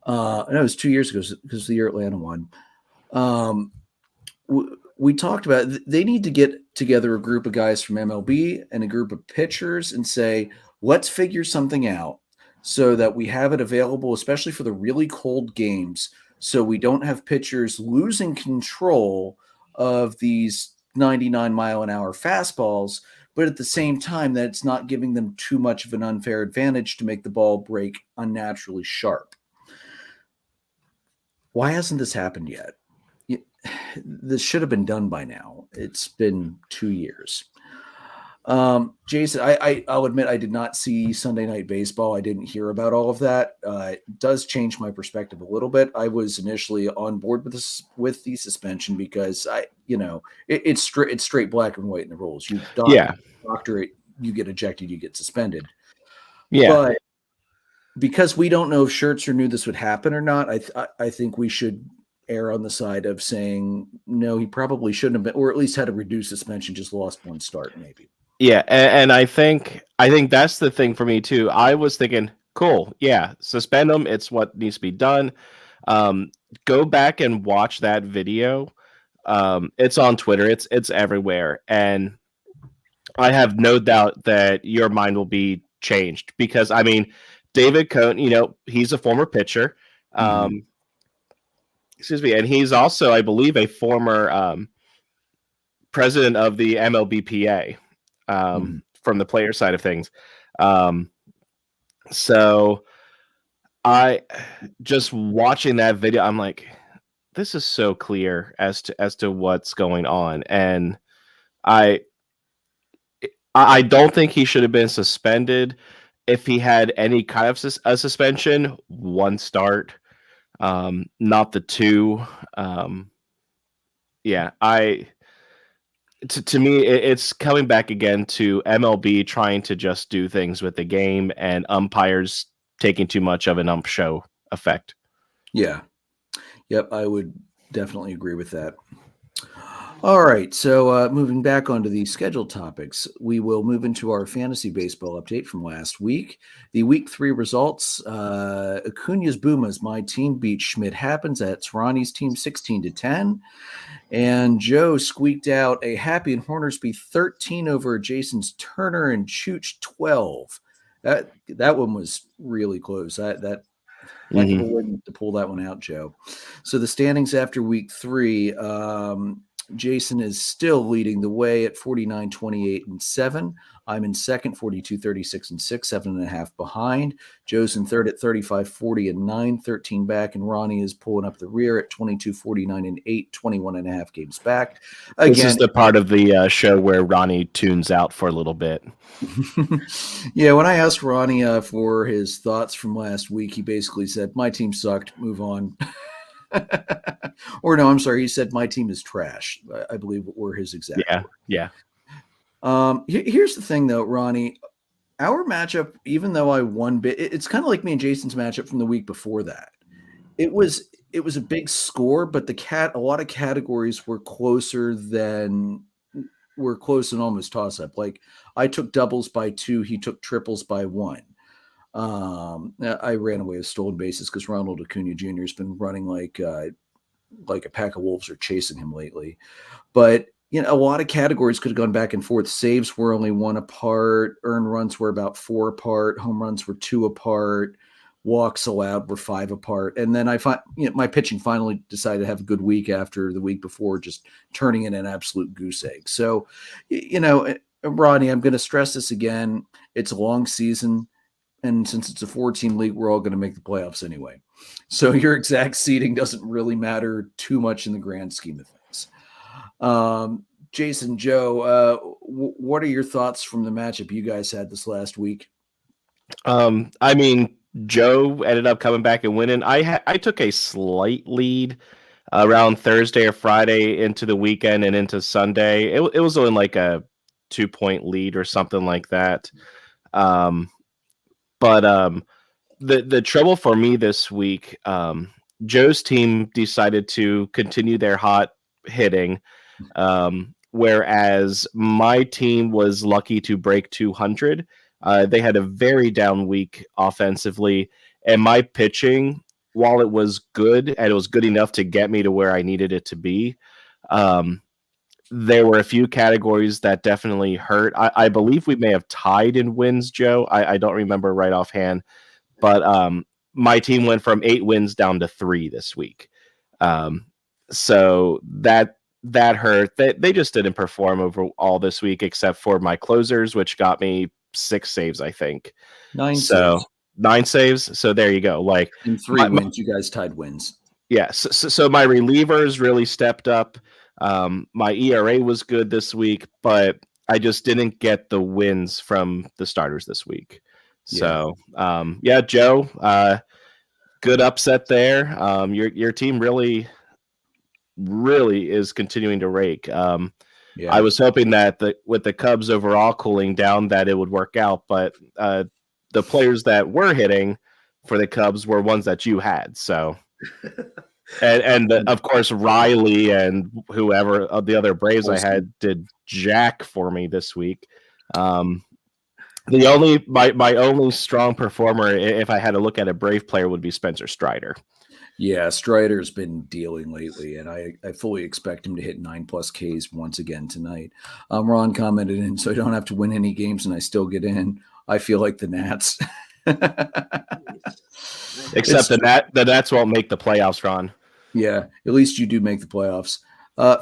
No, it was 2 years ago because the year Atlanta won. We talked about they need to get together a group of guys from MLB and a group of pitchers and say, let's figure something out so that we have it available, especially for the really cold games, so we don't have pitchers losing control of these 99-mile-an-hour fastballs, but at the same time that it's not giving them too much of an unfair advantage to make the ball break unnaturally sharp. Why hasn't this happened yet? This should have been done by now. It's been 2 years. Jason, I'll admit I did not see Sunday Night Baseball. I didn't hear about all of that. It does change my perspective a little bit. I was initially on board with the suspension because it's straight black and white in the rules. You doctor it, you get ejected, you get suspended. Yeah. But because we don't know if Scherzer knew this would happen or not, I think we should err on the side of saying no, he probably shouldn't have been, or at least had a reduced suspension, just lost one start maybe. Yeah, and I think that's the thing for me too. I was thinking, cool, yeah, suspend him. It's what needs to be done. Go back and watch that video. It's on Twitter. It's everywhere, and I have no doubt that your mind will be changed because I mean, David Cohn, he's a former pitcher. Excuse me, and he's also, I believe, a former president of the MLBPA. From the player side of things. So I just watching that video, I'm like, this is so clear as to what's going on. And I don't think he should have been suspended. If he had any kind of a suspension, one start, not the two. To me, it's coming back again to MLB trying to just do things with the game and umpires taking too much of an ump show effect. Yeah. Yep, I would definitely agree with that. All right, so moving back onto the scheduled topics, we will move into our fantasy baseball update from last week. The week 3 results: Acuna's Boomas, my team, beat Schmidt Happens. That's Ronnie's team 16-10, and Joe squeaked out a Happy and Hornersby 13 over Jason's Turner and Chooch 12. That one was really close. That heck of a win to pull that one out, Joe. So the standings after week 3. Jason is still leading the way at 49, 28, and 7. I'm in second, 42, 36, and 6, 7.5 behind. Joe's in third at 35, 40, and 9, 13 back. And Ronnie is pulling up the rear at 22, 49, and 8, 21.5 games back. Again, this is the part of the show where Ronnie tunes out for a little bit. Yeah, when I asked Ronnie for his thoughts from last week, he basically said, my team sucked, move on. Or no, I'm sorry. He said my team is trash. I believe were his exact words. Yeah. Here's the thing, though, Ronnie. Our matchup, even though I won, it's kind of like me and Jason's matchup from the week before that. It was a big score, but a lot of categories were close and almost toss up. Like I took doubles by 2, he took triples by 1. I ran away with stolen bases because Ronald Acuna Jr. has been running like a pack of wolves are chasing him lately. But a lot of categories could have gone back and forth. Saves were only 1 apart. Earned runs were about 4 apart. Home runs were 2 apart. Walks allowed were 5 apart. And then I find my pitching finally decided to have a good week after the week before, just turning in an absolute goose egg. So, Ronnie, I'm going to stress this again. It's a long season. And since it's a 4-team league, we're all going to make the playoffs anyway. So your exact seeding doesn't really matter too much in the grand scheme of things. Jason, Joe, what are your thoughts from the matchup you guys had this last week? I mean, Joe ended up coming back and winning. I took a slight lead around Thursday or Friday into the weekend and into Sunday. It was only like a 2-point lead or something like that. But the trouble for me this week, Joe's team decided to continue their hot hitting, whereas my team was lucky to break 200. They had a very down week offensively, and my pitching, while it was good and it was good enough to get me to where I needed it to be, there were a few categories that definitely hurt. I believe we may have tied in wins, Joe. I don't remember right offhand, but my team went from 8 wins down to 3 this week. So that hurt. They just didn't perform overall this week, except for my closers, which got me 6 saves, I think. 9 saves. 9 saves. So there you go. Like in 3 wins, you guys tied wins. Yeah. So my relievers really stepped up. My ERA was good this week, but I just didn't get the wins from the starters this week. So, Joe, good upset there. Your team really is continuing to rake. I was hoping that with the Cubs overall cooling down that it would work out, but the players that were hitting for the Cubs were ones that you had. So. And of course Riley and whoever of the other Braves I had did jack for me this week. My only strong performer, if I had to look at a Brave player, would be Spencer Strider. Yeah, Strider's been dealing lately, and I fully expect him to hit 9+ Ks once again tonight. Ron commented in, so I don't have to win any games and I still get in. I feel like the Nats. Except the Nats won't make the playoffs, Ron. Yeah, at least you do make the playoffs.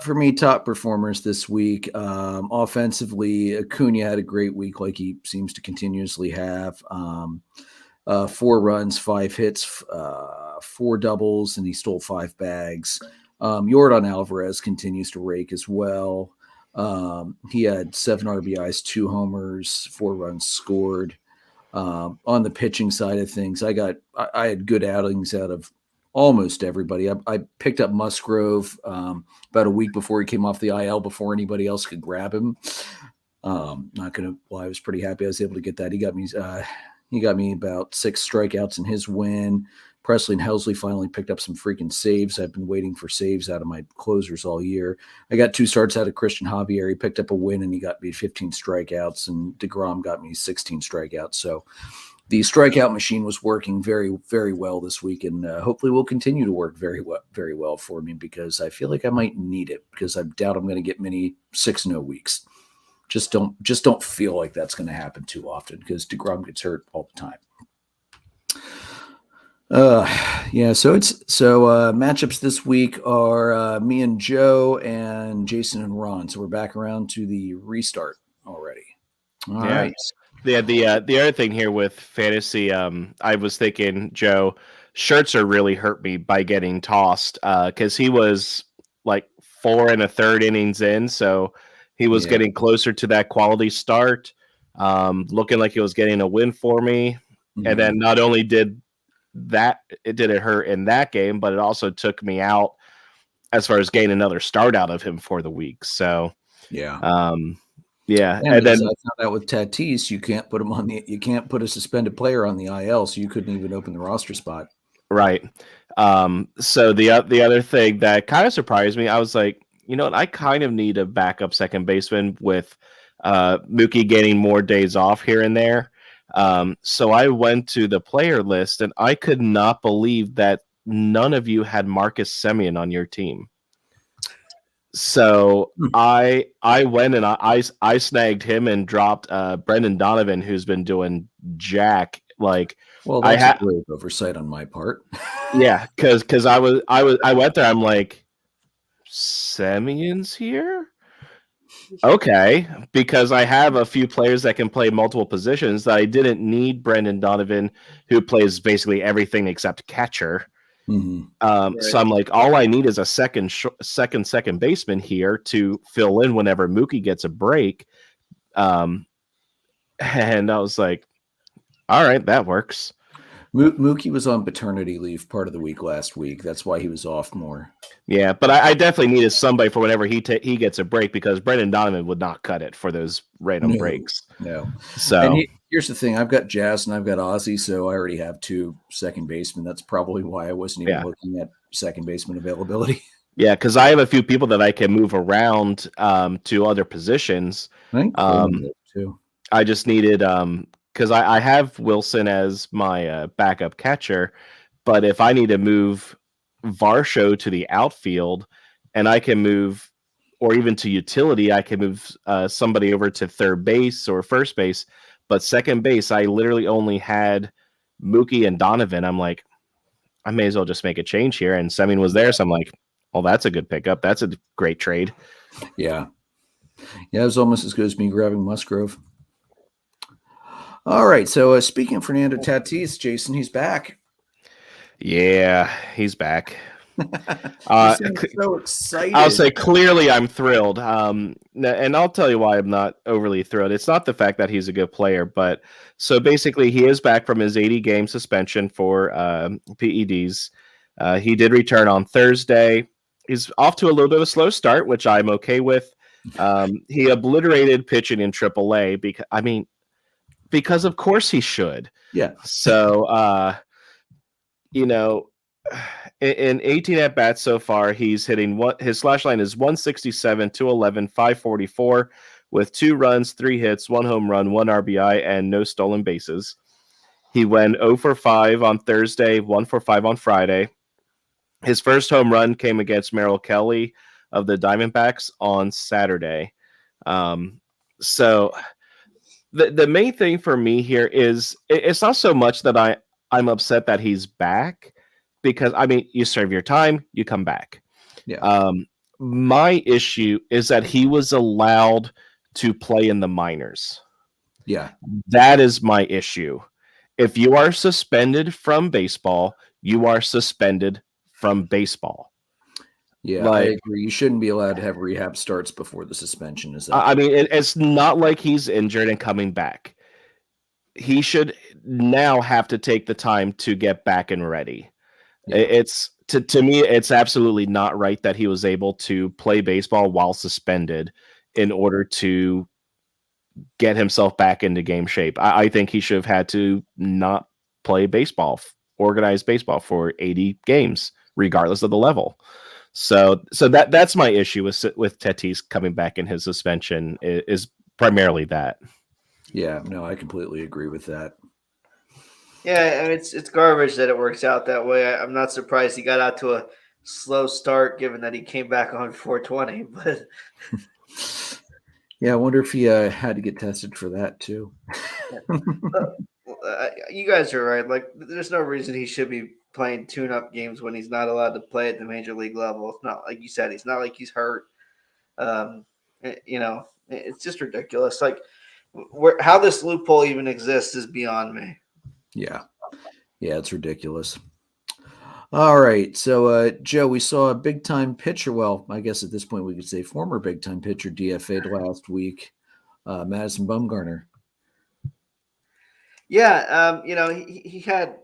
For me, top performers this week. Offensively, Acuna had a great week like he seems to continuously have. 4 runs, 5 hits, 4 doubles, and he stole 5 bags. Yordan Alvarez continues to rake as well. He had 7 RBIs, 2 homers, 4 runs scored. On the pitching side of things, I had good outings out of almost everybody. I picked up Musgrove about a week before he came off the IL, before anybody else could grab him. Not gonna lie, I was pretty happy I was able to get that. He got me about 6 strikeouts in his win. Presley and Helsley finally picked up some freaking saves. I've been waiting for saves out of my closers all year. I got 2 starts out of Christian Javier. He picked up a win, and he got me 15 strikeouts, and DeGrom got me 16 strikeouts. So the strikeout machine was working very, very well this week, and hopefully will continue to work very well for me, because I feel like I might need it, because I doubt I'm going to get many 6-0 weeks. Just don't feel like that's going to happen too often, because DeGrom gets hurt all the time. So matchups this week are me and Joe and Jason and Ron. So we're back around to the restart already. All right. Yeah, the other thing here with fantasy, I was thinking, Joe, Scherzer really hurt me by getting tossed, because he was like 4 1/3 innings in, so he was getting closer to that quality start, looking like he was getting a win for me. Mm-hmm. And then not only did it hurt in that game, but it also took me out as far as getting another start out of him for the week. So yeah. And then I found out with Tatis, you can't put a suspended player on the IL, so you couldn't even open the roster spot. Right. So the other thing that kind of surprised me, I was like, you know what, I kind of need a backup second baseman with Mookie getting more days off here and there. So I went to the player list, and I could not believe that none of you had Marcus Semien on your team. So I went and I snagged him and dropped Brendan Donovan, who's been doing jack. Like, well, that's a great oversight on my part. Yeah, because I went there. I'm like, Semien's here. Okay, because I have a few players that can play multiple positions that I didn't need Brendan Donovan, who plays basically everything except catcher. Mm-hmm. Right. So I'm like, all I need is a second baseman here to fill in whenever Mookie gets a break. And I was like, all right, that works. Mookie was on paternity leave part of the week last week. That's why he was off more. Yeah, but I definitely needed somebody for whenever he gets a break, because Brendan Donovan would not cut it for those random breaks. No. So and here's the thing: I've got Jazz and I've got Ozzy, so I already have 2 second basemen. That's probably why I wasn't even looking at second baseman availability. Yeah, because I have a few people that I can move around to other positions. Too. I just needed because I have Wilson as my backup catcher, but if I need to move Varsho to the outfield, and I can move, or even to utility, I can move somebody over to third base or first base, but second base, I literally only had Mookie and Donovan. I'm like, I may as well just make a change here, and Semien was there, so I'm like, well, that's a good pickup. That's a great trade. Yeah, it was almost as good as me grabbing Musgrove. All right, so speaking of Fernando Tatis, Jason, he's back. Yeah, he's back. So excited. I'll say clearly I'm thrilled. And I'll tell you why I'm not overly thrilled. It's not the fact that he's a good player, but so basically he is back from his 80-game suspension for PEDs. He did return on Thursday. He's off to a little bit of a slow start, which I'm okay with. He obliterated pitching in AAA because of course he should. Yeah. So, in 18 at bats so far, he's hitting his slash line is 167, 211, 544 with 2 runs, 3 hits, 1 home run, 1 RBI, and no stolen bases. He went 0 for 5 on Thursday, 1 for 5 on Friday. His first home run came against Merrill Kelly of the Diamondbacks on Saturday. So the main thing for me here is it's not so much that I'm upset that he's back, because you serve your time, you come back. Yeah. My issue is that he was allowed to play in the minors. Yeah. That is my issue. If you are suspended from baseball, you are suspended from baseball. Yeah, I agree. You shouldn't be allowed to have rehab starts before the suspension is up. It's not like he's injured and coming back. He should now have to take the time to get back and ready. Yeah. It's to me, it's absolutely not right that he was able to play baseball while suspended in order to get himself back into game shape. I think he should have had to not play baseball organized baseball for 80 games, regardless of the level. So that's my issue with Tatis coming back in his suspension is primarily that. Yeah, no, I completely agree with that. Yeah, I mean, it's garbage that it works out that way. I'm not surprised he got out to a slow start, given that he came back on 420. But yeah, I wonder if he had to get tested for that too. You guys are right. Like, there's no reason he should be playing tune-up games when he's not allowed to play at the major league level. It's not like you said. He's not like he's hurt. It's just ridiculous. Like, how this loophole even exists is beyond me. Yeah, it's ridiculous. All right, so Joe, we saw a big-time pitcher. Well, I guess at this point we could say former big-time pitcher DFA'd last week, Madison Bumgarner. Yeah, he got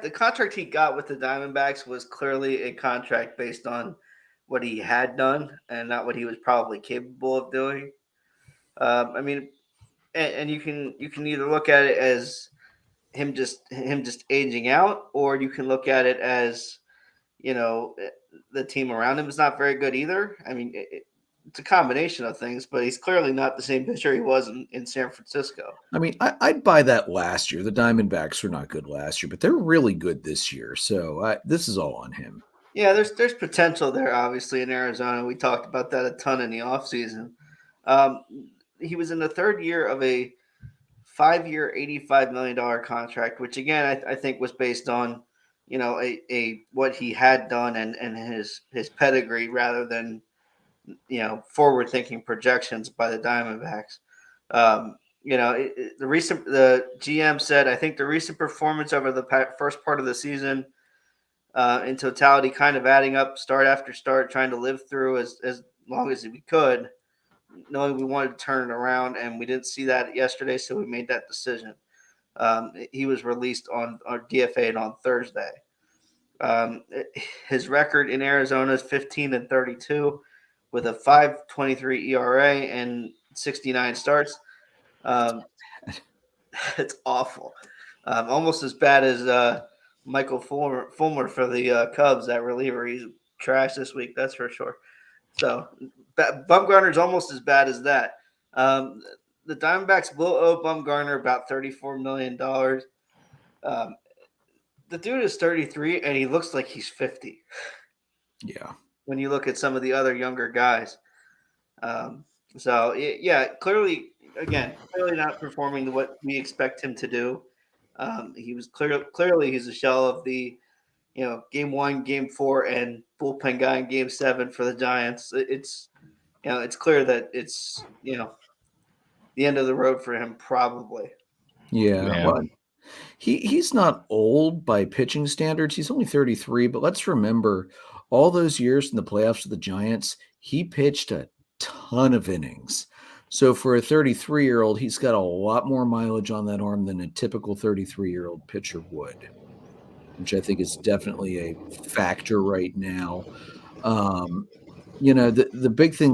the contract he got with the Diamondbacks was clearly a contract based on what he had done and not what he was probably capable of doing. I mean, and you can either look at it as him just aging out, or you can look at it as, the team around him is not very good either. I mean, it's a combination of things, but he's clearly not the same pitcher he was in San Francisco. I mean, I'd buy that last year. The Diamondbacks were not good last year, but they're really good this year. So this is all on him. Yeah, there's potential there, obviously, in Arizona. We talked about that a ton in the offseason. He was in the third year of a 5-year, $85 million contract, which, again, I think was based on, what he had done and his pedigree rather than, forward-thinking projections by the Diamondbacks. The GM said, I think the recent performance over the first part of the season in totality, kind of adding up start after start, trying to live through as long as we could, knowing we wanted to turn it around, and we didn't see that yesterday, so we made that decision. He was released on DFA'd on Thursday. His record in Arizona is 15-32 with a 5.23 ERA and 69 starts. It's awful. Almost as bad as Michael Fulmer for the Cubs, that reliever. He's trash this week, that's for sure. So Bumgarner's almost as bad as that. The Diamondbacks will owe Bumgarner about $34 million. The dude is 33, and he looks like he's 50. Yeah. When you look at some of the other younger guys. Clearly not performing what we expect him to do. He was clearly he's a shell of the, game 1, game 4, and bullpen guy in game 7 for the Giants. It's clear that it's, the end of the road for him, probably. Yeah. Well, he's not old by pitching standards. He's only 33, but let's remember all those years in the playoffs with the Giants, he pitched a ton of innings. So for a 33-year-old, he's got a lot more mileage on that arm than a typical 33-year-old pitcher would, which I think is definitely a factor right now. The big thing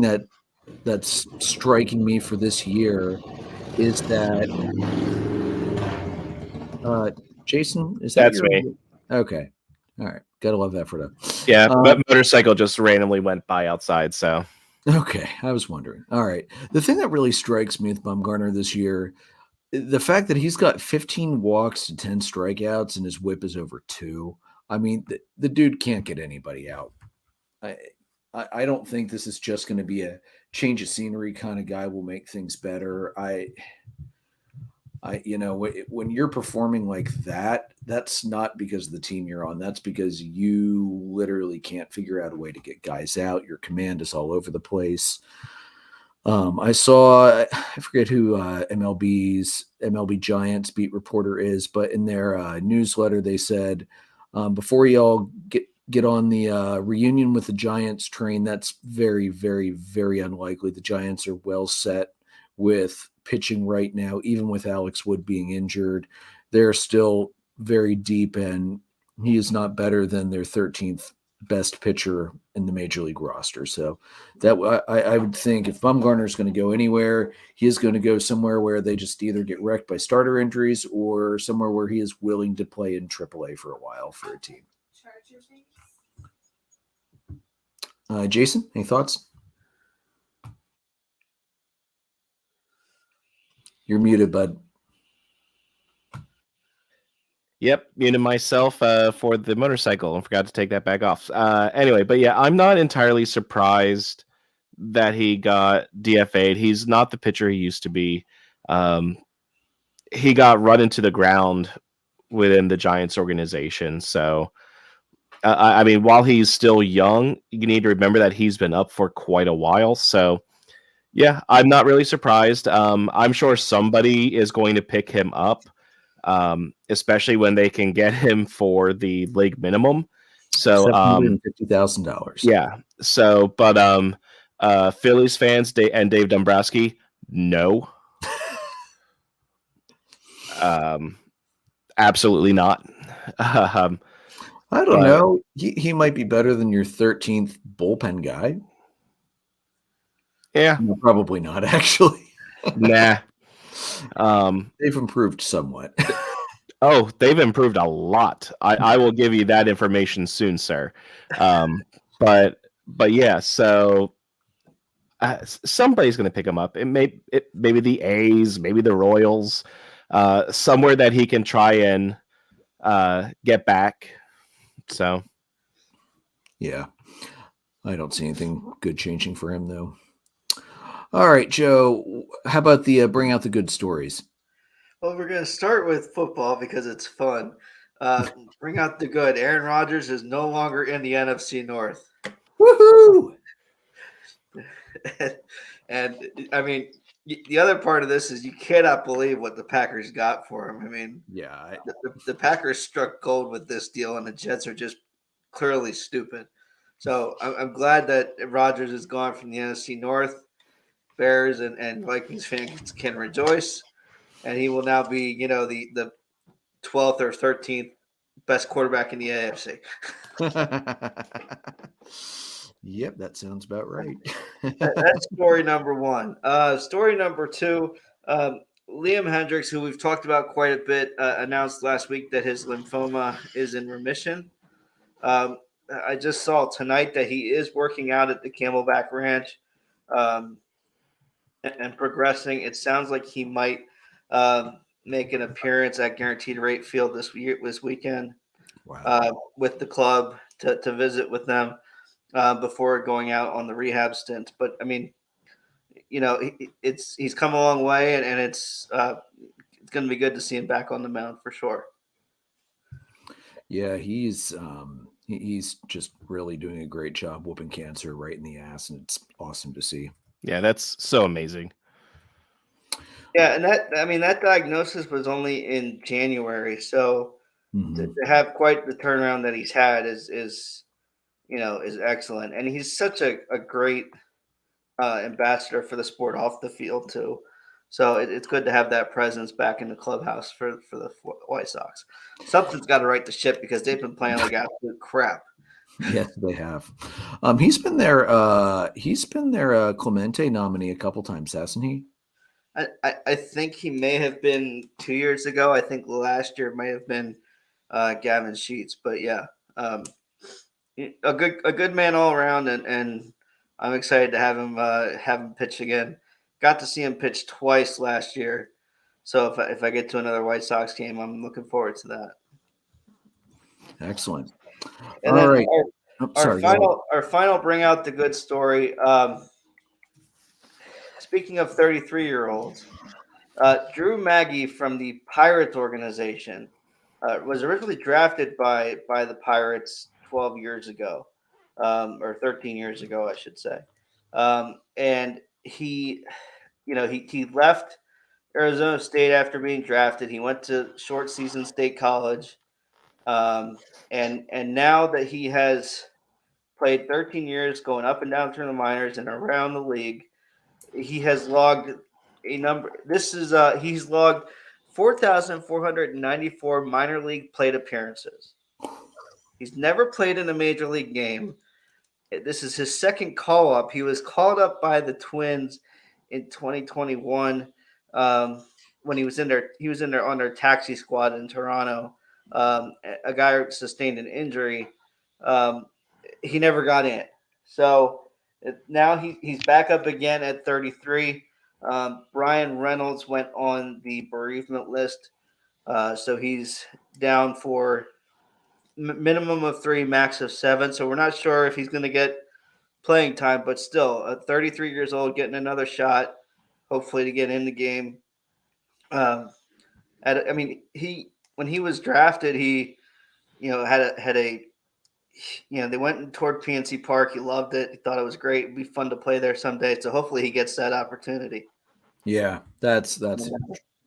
that's striking me for this year is that Jason, is that That's me? Okay. All right. Gotta love that for that. Yeah, but motorcycle just randomly went by outside, so. Okay, I was wondering. All right. The thing that really strikes me with Bumgarner this year, the fact that he's got 15 walks to 10 strikeouts and his whip is over 2. I mean, the dude can't get anybody out. I don't think this is just going to be a change of scenery kind of guy will make things better. When you're performing like that, that's not because of the team you're on. That's because you literally can't figure out a way to get guys out. Your command is all over the place. I forget who MLB Giants beat reporter is, but in their newsletter, they said, before y'all get on the reunion with the Giants train, that's very, very, very unlikely. The Giants are well set with pitching right now, even with Alex Wood being injured. They're still very deep, and he is not better than their 13th best pitcher in the major league roster. So that I would think if Bumgarner is going to go anywhere, he is going to go somewhere where they just either get wrecked by starter injuries or somewhere where he is willing to play in AAA for a while for a team. Jason, any thoughts? You're muted, bud. Yep, muted myself for the motorcycle and forgot to take that back off. Anyway, but yeah, I'm not entirely surprised that he got DFA'd. He's not the pitcher he used to be. He got run into the ground within the Giants organization. So, I mean, while he's still young, you need to remember that he's been up for quite a while. So, yeah, I'm not really surprised. I'm sure somebody is going to pick him up, especially when they can get him for the league minimum. So $750,000. Yeah. So, but Phillies fans and Dave Dombrowski, no. Absolutely not. I don't know. He might be better than your 13th bullpen guy. Yeah. No, probably not, actually. Nah. They've improved somewhat. Oh, they've improved a lot. I will give you that information soon, sir. But yeah, so somebody's going to pick him up. Maybe the A's, maybe the Royals, somewhere that he can try and get back. So, yeah, I don't see anything good changing for him, though. All right, Joe, how about the bring out the good stories? Well, we're going to start with football because it's fun. Bring out the good. Aaron Rodgers is no longer in the NFC North. Woohoo! And I mean, the other part of this is you cannot believe what the Packers got for him. I mean, yeah, the Packers struck gold with this deal, and the Jets are just clearly stupid. So I'm glad that Rodgers is gone from the NFC North. Bears and Vikings fans can rejoice, and he will now be, the 12th or 13th best quarterback in the AFC. Yep, that sounds about right. That's story number one. Story number two, Liam Hendricks, who we've talked about quite a bit, announced last week that his lymphoma is in remission. I just saw tonight that he is working out at the Camelback Ranch and progressing. It sounds like he might make an appearance at Guaranteed Rate Field this weekend. Wow. With the club to visit with them before going out on the rehab stint. But I mean, he's come a long way, and it's going to be good to see him back on the mound for sure. Yeah, he's just really doing a great job whooping cancer right in the ass, and it's awesome to see. Yeah, that's so amazing. Yeah, and that diagnosis was only in January, so to have quite the turnaround that he's had is excellent, and he's such a great ambassador for the sport off the field too. So it's good to have that presence back in the clubhouse for the White Sox. Something's got to right the ship because they've been playing like absolute crap. Yes, they have. He's been their Clemente nominee a couple times, hasn't he? I think he may have been 2 years ago. I think last year may have been Gavin Sheets, but yeah, a good man all around, and I'm excited to have him pitch again. Got to see him pitch twice last year, so if I get to another White Sox game, I'm looking forward to that. Excellent. And all then right. Our final bring out the good story. Speaking of 33-year-olds, Drew Maggi from the Pirates organization was originally drafted by the Pirates 12 years ago, or 13 years ago, I should say. And he left Arizona State after being drafted. He went to short season State College. And now that he has played 13 years going up and down through the minors and around the league, he has logged a number. He's logged 4,494 minor league plate appearances. He's never played in a major league game. This is his second call up. He was called up by the Twins in 2021 when he was in there on their taxi squad in Toronto. A guy sustained an injury. He never got in. So now he's back up again at 33. Brian Reynolds went on the bereavement list. So he's down for minimum of 3, max of 7. So we're not sure if he's going to get playing time, but still, 33 years old, getting another shot, hopefully to get in the game. When he was drafted, he, had a they went toward PNC Park. He loved it. He thought it was great. It'd be fun to play there someday. So hopefully he gets that opportunity. Yeah, that's a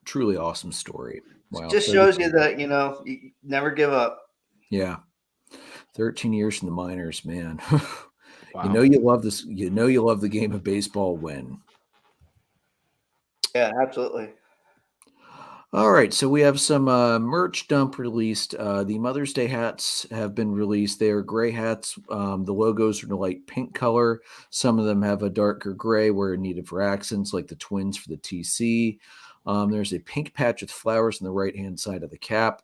truly awesome story. Wow, just shows you that, you never give up. Yeah. 13 years in the minors, man. Wow. You love this. You love the game of baseball when. Yeah, absolutely. All right, so we have some merch dump released. The Mother's Day hats have been released. They are gray hats. The logos are in a light pink color. Some of them have a darker gray where needed for accents, like the Twins for the TC. There's a pink patch with flowers on the right-hand side of the cap.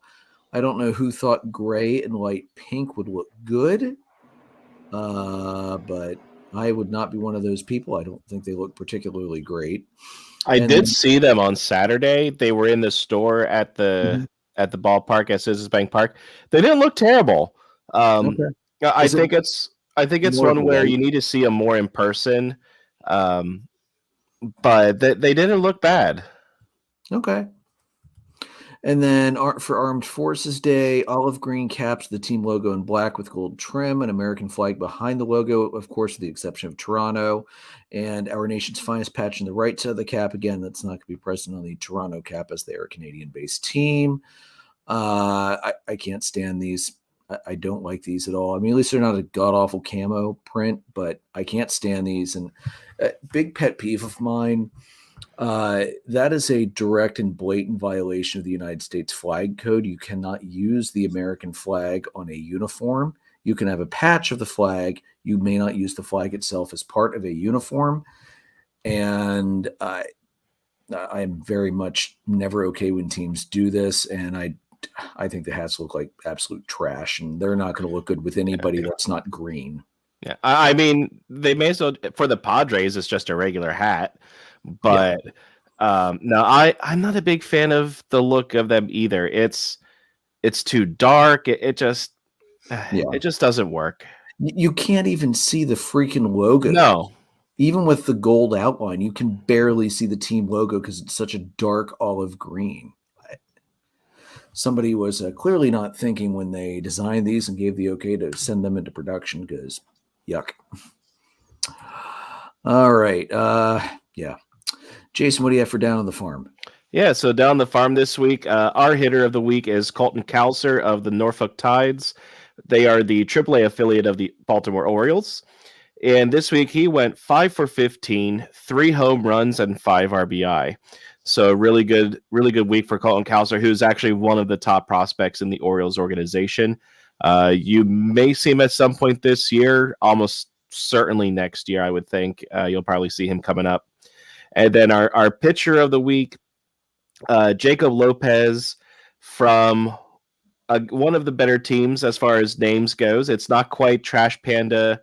I don't know who thought gray and light pink would look good, but I would not be one of those people. I don't think they look particularly great. I did see them on Saturday. They were in the store at the ballpark at Citizens Bank Park. They didn't look terrible. Okay. I think it's one where you need to see them more in person. But they didn't look bad. Okay. And then for Armed Forces Day, olive green caps, the team logo in black with gold trim, an American flag behind the logo, of course, with the exception of Toronto, and our nation's finest patch on the right side of the cap. Again, that's not going to be present on the Toronto cap as they are a Canadian-based team. I can't stand these. I don't like these at all. I mean, at least they're not a god-awful camo print, but I can't stand these. And big pet peeve of mine, that is a direct and blatant violation of the United States flag code. You cannot use the American flag on a uniform. You can have a patch of the flag. You may not use the flag itself as part of a uniform. And I'm very much never okay when teams do this. And I think the hats look like absolute trash, and they're not going to look good with anybody that's not green. Yeah, I mean, they may as well, for the Padres, it's just a regular hat. But no, I'm not a big fan of the look of them either. It's too dark. It just doesn't work. You can't even see the freaking logo. No. Even with the gold outline, you can barely see the team logo because it's such a dark olive green. Somebody was clearly not thinking when they designed these and gave the okay to send them into production because yuck. All right. Yeah. Jason, what do you have for Down on the Farm? Yeah, so Down on the Farm this week, our hitter of the week is Colton Cowser of the Norfolk Tides. They are the AAA affiliate of the Baltimore Orioles. And this week he went 5 for 15, 3 home runs, and 5 RBI. So really good week for Colton Cowser, who's actually one of the top prospects in the Orioles organization. You may see him at some point this year, almost certainly next year, I would think. You'll probably see him coming up. And then our pitcher of the week, Jacob Lopez from one of the better teams as far as names goes. It's not quite Trash Panda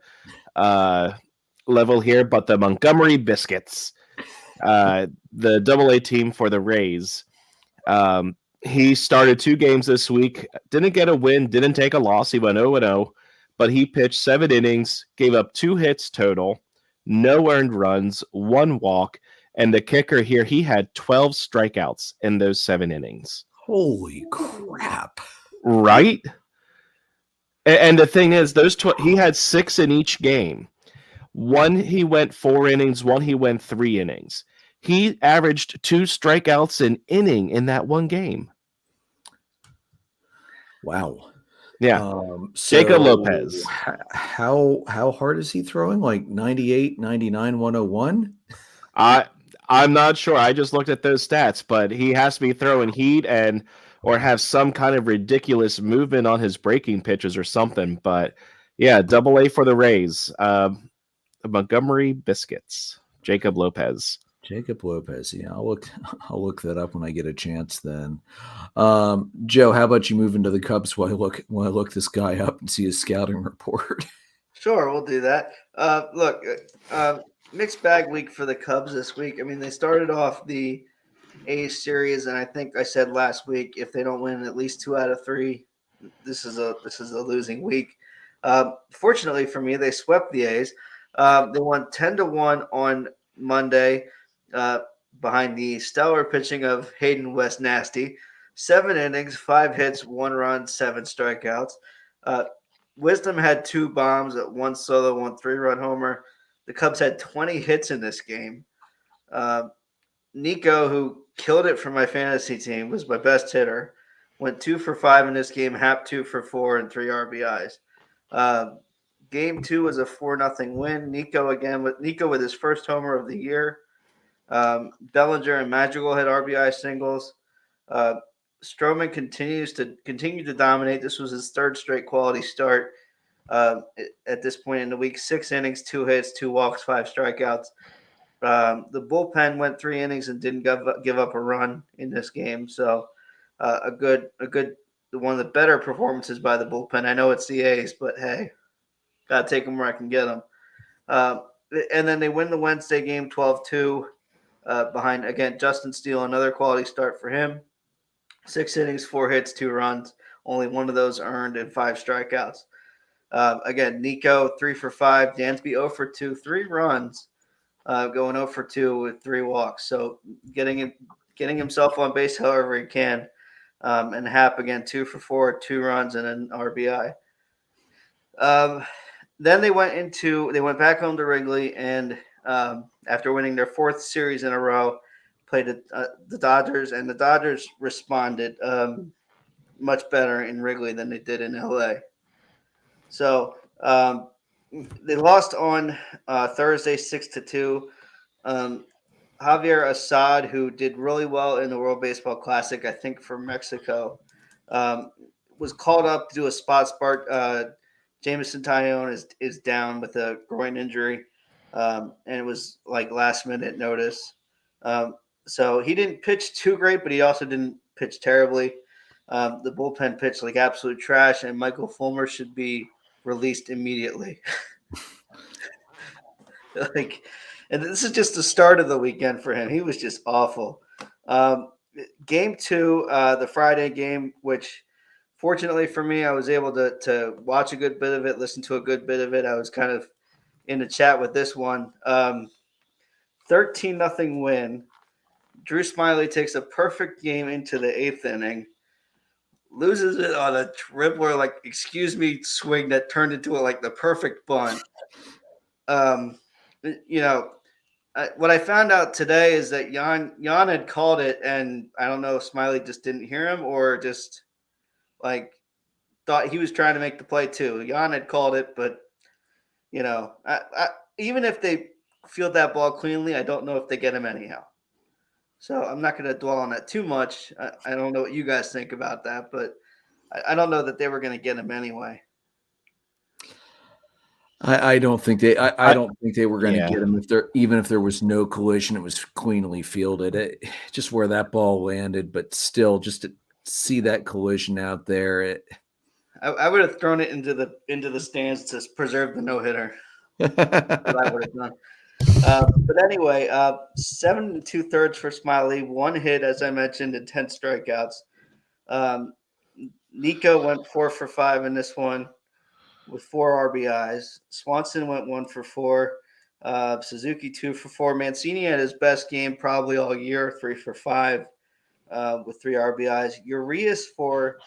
level here, but the Montgomery Biscuits, the AA team for the Rays. He started 2 games this week, didn't get a win, didn't take a loss. He went 0-0, but he pitched 7 innings, gave up 2 hits total, no earned runs, 1 walk. And the kicker here, he had 12 strikeouts in those 7 innings. Holy crap. Right? And the thing is, he had 6 in each game. One, he went 4 innings. One, he went 3 innings. He averaged 2 strikeouts an inning in that one game. Wow. Yeah. Jacob Lopez. How hard is he throwing? Like 98, 99, 101? I'm not sure. I just looked at those stats, but he has to be throwing heat. And or have some kind of ridiculous movement on his breaking pitches or something. But yeah, Double-A for the Rays. The Montgomery Biscuits. Jacob Lopez. Yeah, I'll look that up when I get a chance. Then, Joe, how about you move into the Cubs while I look this guy up and see his scouting report? Sure, we'll do that. Look, mixed bag week for the Cubs this week. I mean, they started off the A's series, and I think I said last week if they don't win at least 2 out of 3, this is a losing week. Fortunately for me, they swept the A's. They won 10-1 on Monday behind the stellar pitching of Hayden West Nasty. 7 innings, 5 hits, 1 run, 7 strikeouts. Wisdom had 2 bombs, 1 solo, 1 3-run homer. The Cubs had 20 hits in this game. Nico, who killed it for my fantasy team, was my best hitter. Went 2 for 5 in this game, Hap 2 for 4 and 3 RBIs. Game 2 was a 4-0 win. Nico with his first homer of the year. Bellinger and Madrigal had RBI singles. Stroman continued to dominate. This was his 3rd straight quality start at this point in the week. 6 innings, 2 hits, 2 walks, 5 strikeouts. The bullpen went 3 innings and didn't give up a run in this game. So a good one of the better performances by the bullpen. I know it's the A's, but hey, gotta take them where I can get them. And then they win the Wednesday game 12-2 behind, again, Justin Steele, another quality start for him. 6 innings, 4 hits, 2 runs. Only one of those earned and 5 strikeouts. Again, Nico 3 for 5. Dansby 0 for 2, 3 runs, going 0 for 2 with 3 walks. So getting himself on base however he can. And Hap again 2 for 4, 2 runs and an RBI. Then they went back home to Wrigley, and after winning their 4th series in a row, played the Dodgers, and the Dodgers responded much better in Wrigley than they did in LA. So they lost on Thursday 6-2. Javier Assad, who did really well in the World Baseball Classic, I think for Mexico, was called up to do a spot start. Jameson Taillon is down with a groin injury, and it was like last minute notice. So he didn't pitch too great, but he also didn't pitch terribly. The bullpen pitched like absolute trash, and Michael Fulmer should be released immediately. And this is just the start of the weekend for him. He was just awful. Game 2, the Friday game, which fortunately for me, I was able to watch a good bit of it, listen to a good bit of it. I was kind of in the chat with this one. 13-0 win. Drew Smyly takes a perfect game into the 8th inning, loses it on a dribbler, like, excuse me, swing that turned into the perfect bunt. What I found out today is that Jan had called it, and I don't know if Smyly just didn't hear him or just thought he was trying to make the play too. Jan had called it, but even if they field that ball cleanly, I don't know if they get him anyhow. So I'm not going to dwell on that too much. I don't know what you guys think about that, but I don't know that they were going to get him anyway. I don't think they. I don't think they were going to get him if there was no collision. It was cleanly fielded. Just where that ball landed, but still, just to see that collision out there. I would have thrown it into the stands to preserve the no-hitter. What I would have done. But anyway, 7 2/3 for Smyly, 1 hit, as I mentioned, and 10 strikeouts. Nico went 4 for 5 in this one with 4 RBIs. Swanson went 1 for 4. Suzuki 2 for 4. Mancini had his best game probably all year, 3 for 5 with 3 RBIs. Urias for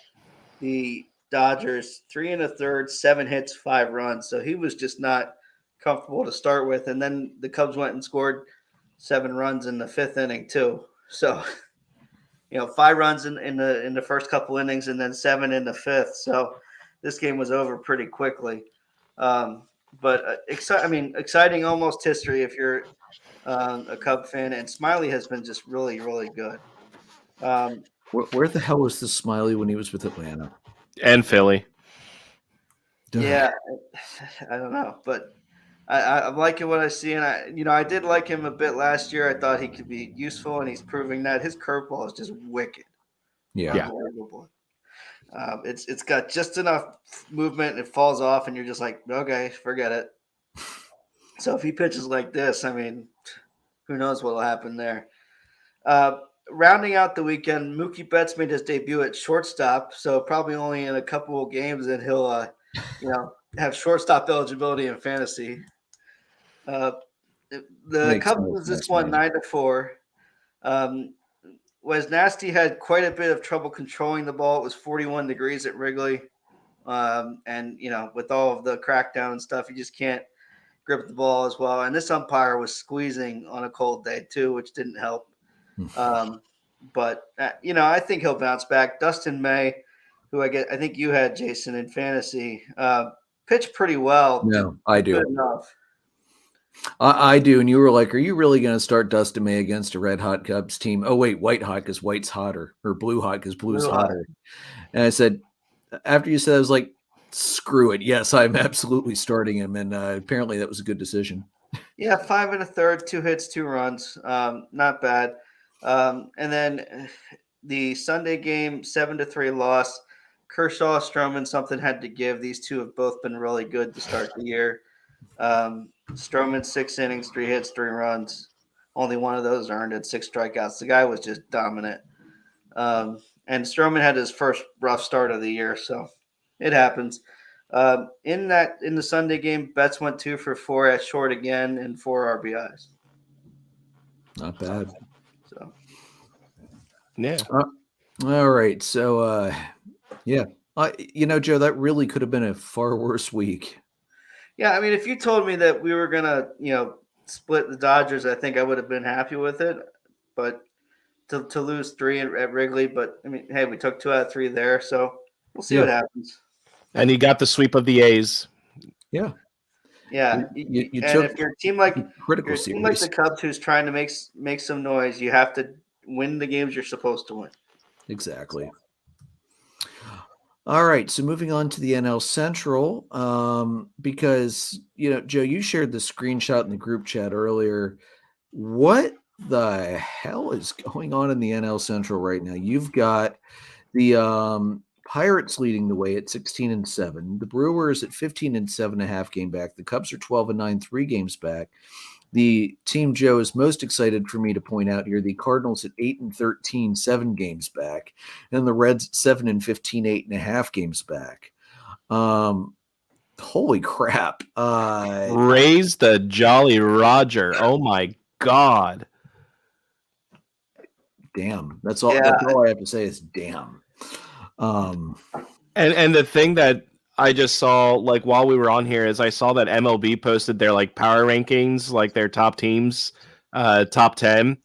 the Dodgers, 3 1/3, 7 hits, 5 runs. So he was just not comfortable to start with. And then the Cubs went and scored 7 runs in the 5th inning too. So, 5 runs in the first couple innings and then 7 in the 5th. So this game was over pretty quickly. But exciting almost history if you're a Cub fan. And Smyly has been just really, really good. Where the hell was the Smiley when he was with Atlanta? And Philly. Yeah, I don't know, but I'm liking what I see, and I did like him a bit last year. I thought he could be useful, and he's proving that. His curveball is just wicked. Yeah. Unbelievable. It's got just enough movement, it falls off, and you're just like, okay, forget it. So if he pitches like this, I mean, who knows what will happen there. Rounding out the weekend, Mookie Betts made his debut at shortstop, so probably only in a couple of games that he'll, have shortstop eligibility in fantasy. The Cubs just won 9-4. Nasty had quite a bit of trouble controlling the ball. It was 41 degrees at Wrigley, and with all of the crackdown and stuff, you just can't grip the ball as well. And this umpire was squeezing on a cold day too, which didn't help. But I think he'll bounce back. Dustin May, who I think you had, Jason, in fantasy, pitched pretty well. No, I do. Good enough. I do. And you were like, are you really going to start Dustin May against a red hot Cubs team? Oh, wait, white hot because white's hotter, or blue hot because blue's hotter. And I said, after you said, I was like, screw it. Yes, I'm absolutely starting him. And apparently that was a good decision. Yeah, 5 1/3, 2 hits, 2 runs. Not bad. And then the Sunday game, 7-3 loss. Kershaw, Stroman, something had to give. These two have both been really good to start the year. Stroman, 6 innings, 3 hits, 3 runs. Only one of those earned at 6 strikeouts. The guy was just dominant. And Stroman had his first rough start of the year, so it happens. In the Sunday game, Betts went 2 for 4 at short again and 4 RBIs. Not bad. So, yeah. All right. So, yeah. Joe, that really could have been a far worse week. Yeah, I mean, if you told me that we were gonna, split the Dodgers, I think I would have been happy with it. But to lose 3 at Wrigley, but I mean, hey, we took 2 out of 3 there, so we'll see what happens. And you got the sweep of the A's. Yeah. Yeah. You and took if you're a team like series. the Cubs who's trying to make some noise, you have to win the games you're supposed to win. Exactly. All right, so moving on to the NL Central, because, Joe, you shared the screenshot in the group chat earlier. What the hell is going on in the NL Central right now? You've got the Pirates leading the way at 16-7. The Brewers at 15-7.5 game back. The Cubs are 12-9, 3 games back. The team Joe is most excited for me to point out here, the Cardinals at 8-13, 7 games back, and the Reds at 7-15, 8.5 games back. Holy crap. Raise the Jolly Roger. Oh my God. Damn. That's all I have to say is damn. And the thing that I just saw, like, while we were on here, is I saw that MLB posted their power rankings, their top teams, top 10,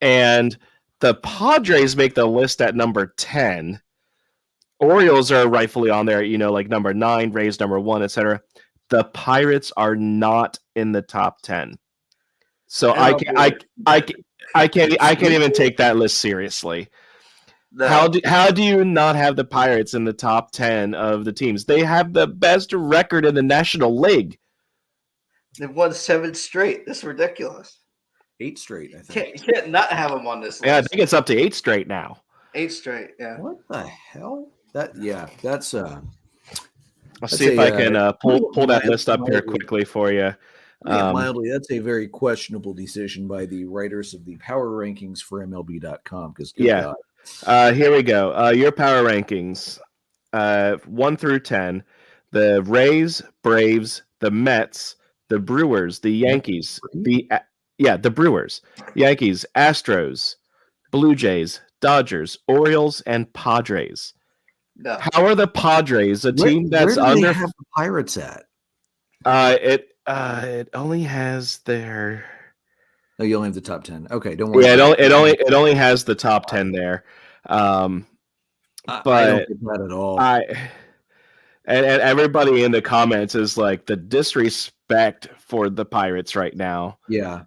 and the Padres make the list at number 10. Orioles are rightfully on there, number 9, Rays number 1, etc. The Pirates are not in the top 10, so I can't even take that list seriously. How do you not have the Pirates in the top 10 of the teams? They have the best record in the National League. They've won 7 straight. This is ridiculous. 8 straight, I think. You can't not have them on this list. Yeah, I think it's up to 8 straight now. 8 straight, yeah. What the hell? That's I'll see if I can pull that list up here quickly for you. Mildly, that's a very questionable decision by the writers of the power rankings for MLB.com. Because God. Here we go. Your power rankings, 1 through 10. The Rays, Braves, the Mets, the Brewers, the Yankees, the Brewers, Yankees, Astros, Blue Jays, Dodgers, Orioles, and Padres. No. How are the Padres a team that's where do under? They have the Pirates at? It only has their. Oh, you only have the top 10. Okay, don't worry. Yeah, it only has the top 10 there. But I don't get that at all. And everybody in the comments is like the disrespect for the Pirates right now. Yeah.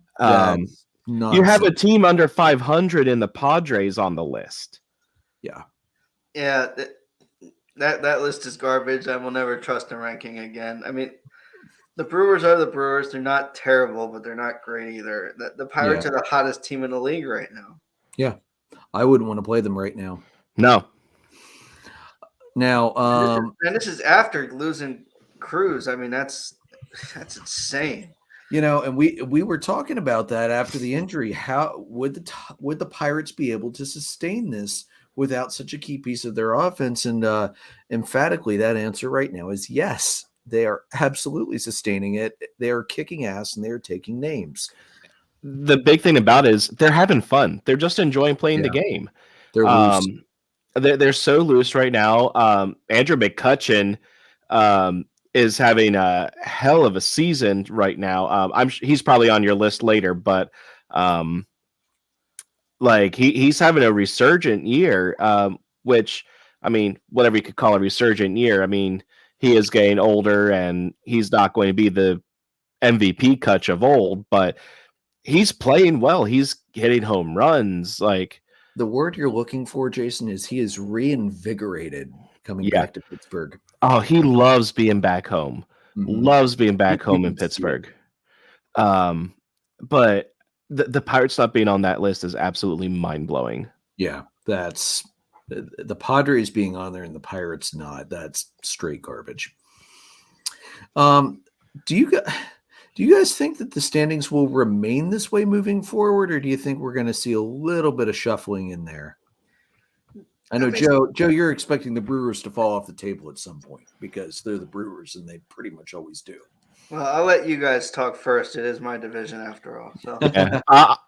You have a team under 500 in the Padres on the list. Yeah. Yeah, that list is garbage. I will never trust a ranking again. I mean, the Brewers are the Brewers. They're not terrible, but they're not great either. The Pirates are the hottest team in the league right now. Yeah. I wouldn't want to play them right now. No. Now, and this is after losing Cruz. I mean, that's insane. And we were talking about that after the injury. How would the Pirates be able to sustain this without such a key piece of their offense? And emphatically, that answer right now is yes. They are absolutely sustaining it. They are kicking ass and they are taking names. The big thing about it is they're having fun. They're just enjoying playing the game. They're loose. They're so loose right now. Andrew McCutchen is having a hell of a season right now. He's probably on your list later, but he's having a resurgent year, which, I mean, whatever you could call a resurgent year. I mean, he is getting older and he's not going to be the MVP Kutch of old, but he's playing well. He's hitting home runs. Like, the word you're looking for, Jason, is he is reinvigorated coming back to Pittsburgh. Oh, he loves being back home. Mm-hmm. Loves being back home in Pittsburgh. But the Pirates not being on that list is absolutely mind-blowing. Yeah, that's the Padres being on there and the Pirates not. That's straight garbage. Do you guys think that the standings will remain this way moving forward, or do you think we're going to see a little bit of shuffling in there? I know, Joe, you're expecting the Brewers to fall off the table at some point because they're the Brewers and they pretty much always do. Well, I'll let you guys talk first. It is my division after all. So yeah.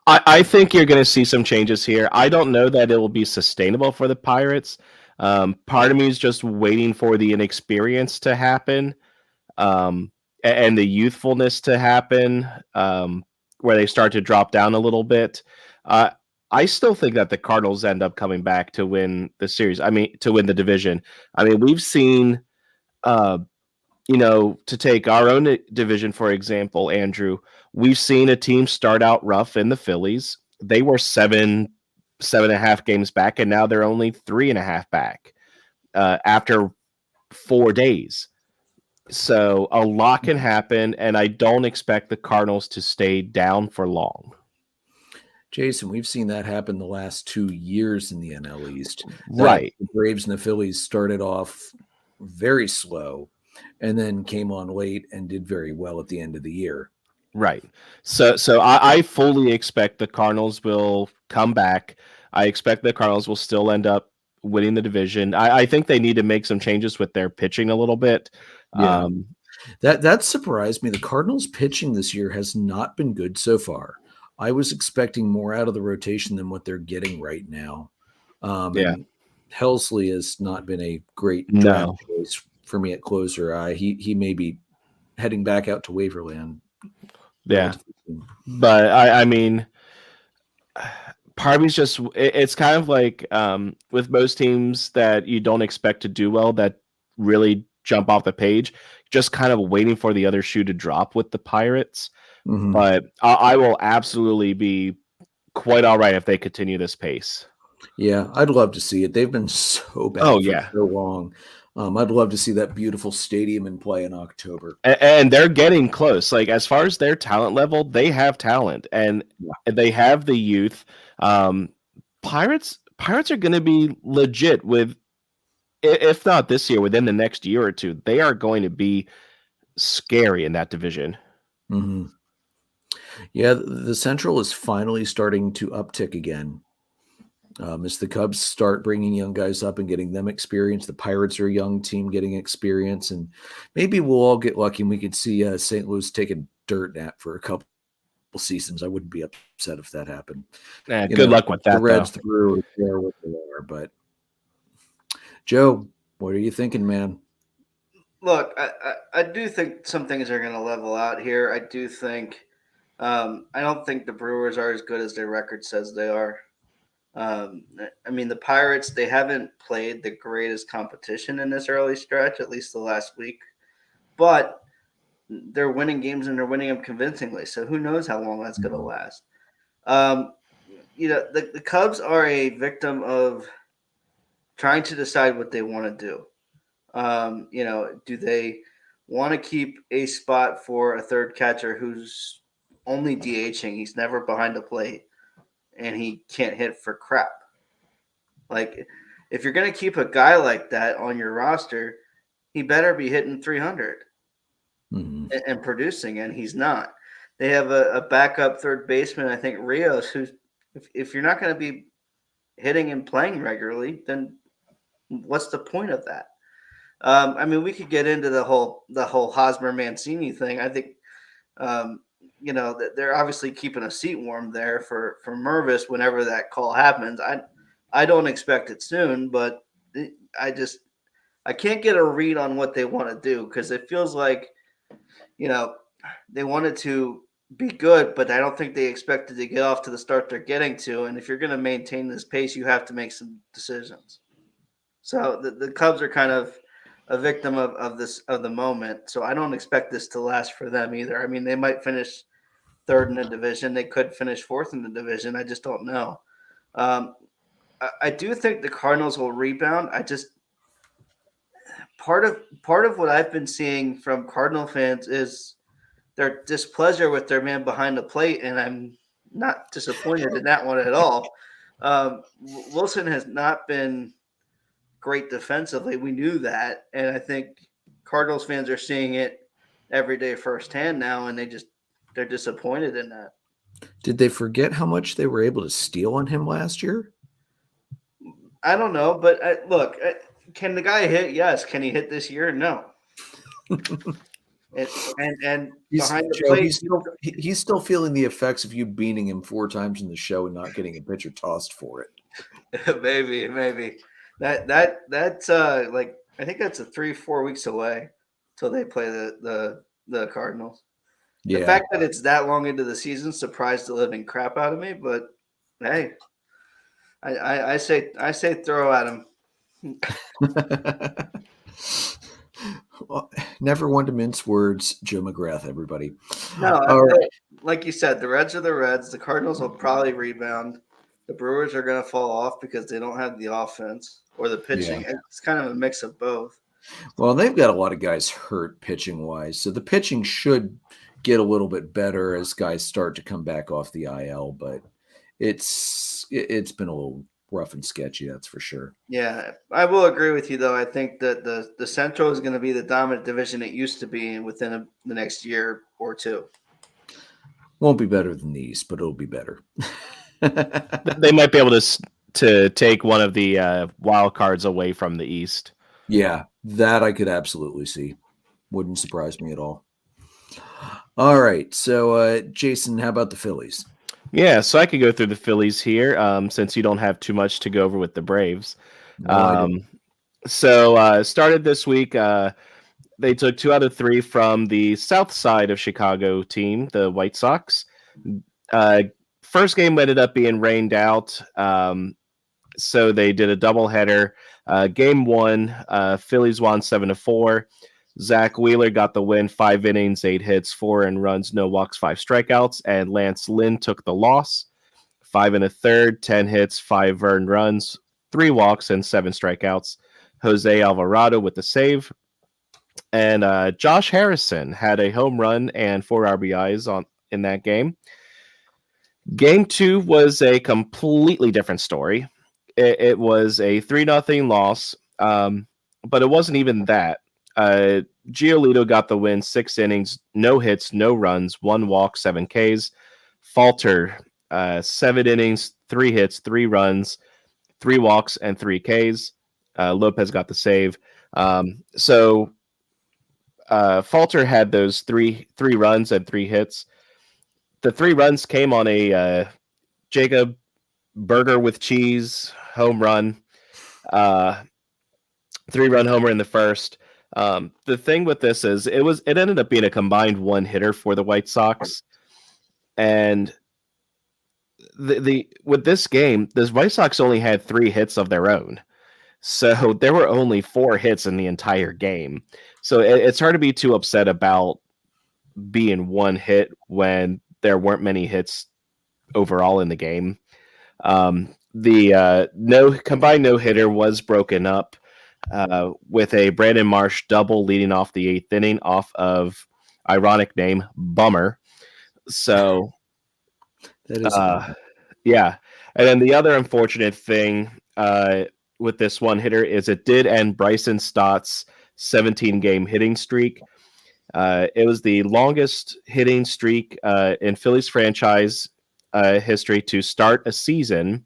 I think you're going to see some changes here. I don't know that it will be sustainable for the Pirates. Part of me is just waiting for the inexperience to happen. And the youthfulness to happen, where they start to drop down a little bit. I still think that the Cardinals end up coming back to win the series. I mean, to win the division. I mean, we've seen, to take our own division, for example, Andrew, we've seen a team start out rough in the Phillies. They were 7.5 games back, and now they're only 3.5 back after 4 days. So a lot can happen, and I don't expect the Cardinals to stay down for long. Jason, we've seen that happen the last 2 years in the NL East. Right. The Braves and the Phillies started off very slow and then came on late and did very well at the end of the year. Right. So I fully expect the Cardinals will come back. I expect the Cardinals will still end up winning the division. I think they need to make some changes with their pitching a little bit. Yeah. That surprised me. The Cardinals pitching this year has not been good so far. I was expecting more out of the rotation than what they're getting right now. And Helsley has not been a great draft choice for me at closer. He may be heading back out to Waverland. Yeah. But I mean, part of me's just, it's kind of like with most teams that you don't expect to do well that really jump off the page, just kind of waiting for the other shoe to drop with the Pirates. Mm-hmm. But I will absolutely be quite all right if they continue this pace. Yeah, I'd love to see it. They've been so bad for so long. I'd love to see that beautiful stadium in play in October. And they're getting close. Like, as far as their talent level, they have talent and they have the youth. Pirates are going to be legit with, if not this year, within the next year or two. They are going to be scary in that division. Mm-hmm. Yeah, the Central is finally starting to uptick again. As the Cubs start bringing young guys up and getting them experience, the Pirates are a young team getting experience, and maybe we'll all get lucky and we could see St. Louis take a dirt nap for a couple seasons. I wouldn't be upset if that happened. Good luck with that. The Reds, the Brewers, they're what they are. But Joe, what are you thinking, man? Look, I do think some things are going to level out here. I do think I don't think the Brewers are as good as their record says they are. I mean, the Pirates, they haven't played the greatest competition in this early stretch, at least the last week. But they're winning games and they're winning them convincingly. So who knows how long that's going to last. The Cubs are a victim of trying to decide what they want to do. Do they want to keep a spot for a third catcher who's only DHing? He's never behind the plate, and he can't hit for crap. Like, if you're going to keep a guy like that on your roster, he better be hitting 300 and producing, and he's not. They have a backup third baseman, I think Rios, who's if you're not going to be hitting and playing regularly, then what's the point of that? We could get into the whole Hosmer Mancini thing. I think that they're obviously keeping a seat warm there for Mervis whenever that call happens. I don't expect it soon, but I can't get a read on what they want to do, because it feels like they wanted to be good, but I don't think they expected to get off to the start they're getting to. And if you're going to maintain this pace, you have to make some decisions. So the Cubs are kind of a victim of the moment. So I don't expect this to last for them either. I mean, they might finish third in the division. They could finish fourth in the division. I just don't know. I do think the Cardinals will rebound. Part of what I've been seeing from Cardinal fans is their displeasure with their man behind the plate, and I'm not disappointed in that one at all. Wilson has not been great defensively. We knew that, and I think Cardinals fans are seeing it every day firsthand now, and they're disappointed in that. Did they forget how much they were able to steal on him last year? I don't know, but look, can the guy hit? Yes. Can he hit this year? No. And behind the plate, he's still feeling the effects of you beating him 4 times in the show and not getting a pitcher tossed for it. Maybe that's like, I think that's 3-4 weeks away till they play the Cardinals. Yeah. The fact that it's that long into the season surprised the living crap out of me, but hey, I say throw at him. Well, never one to mince words, Joe McGrath, everybody. No, like you said, the Reds are the Reds. The Cardinals will probably rebound. The Brewers are going to fall off because they don't have the offense or the pitching. Yeah. It's kind of a mix of both. Well, they've got a lot of guys hurt pitching-wise, so the pitching should get a little bit better as guys start to come back off the IL, but it's been a little rough and sketchy, that's for sure. Yeah, I will agree with you, though. I think that the Central is going to be the dominant division it used to be within the next year or two. Won't be better than the East, but it'll be better. They might be able to take one of the wild cards away from the East. Yeah, that I could absolutely see. Wouldn't surprise me at all. All right, so Jason, how about the Phillies? Yeah, so I could go through the Phillies here since you don't have too much to go over with the Braves. Started this week, they took 2 out of 3 from the south side of Chicago team, the White Sox. First game ended up being rained out, so they did a doubleheader. Game 1, Phillies won 7-4. Zach Wheeler got the win, 5 innings, 8 hits, 4 earned runs, no walks, 5 strikeouts, and Lance Lynn took the loss. 5 1/3, 10 hits, 5 earned runs, 3 walks, and 7 strikeouts. Jose Alvarado with the save. And Josh Harrison had a home run and 4 RBIs in that game. Game 2 was a completely different story. It was a 3-0 loss, but it wasn't even that. Giolito got the win, 6 innings, no hits, no runs, 1 walk, 7 Ks. Falter, 7 innings, 3 hits, 3 runs, 3 walks, and 3 Ks. Lopez got the save. Falter had those three runs and 3 hits. The 3 runs came on a Jacob burger with cheese home run, 3-run homer in the first. The thing with this is it ended up being a combined 1 hitter for the White Sox, and with this game, the White Sox only had 3 hits of their own, so there were only 4 hits in the entire game. So it's hard to be too upset about being 1 hit when there weren't many hits overall in the game. the combined no-hitter was broken up with a Brandon Marsh double leading off the 8th inning off of ironic name Bummer. So that is yeah. And then the other unfortunate thing with this one hitter is it did end Bryson Stott's 17-game hitting streak. It was the longest hitting streak in Phillies franchise history to start a season.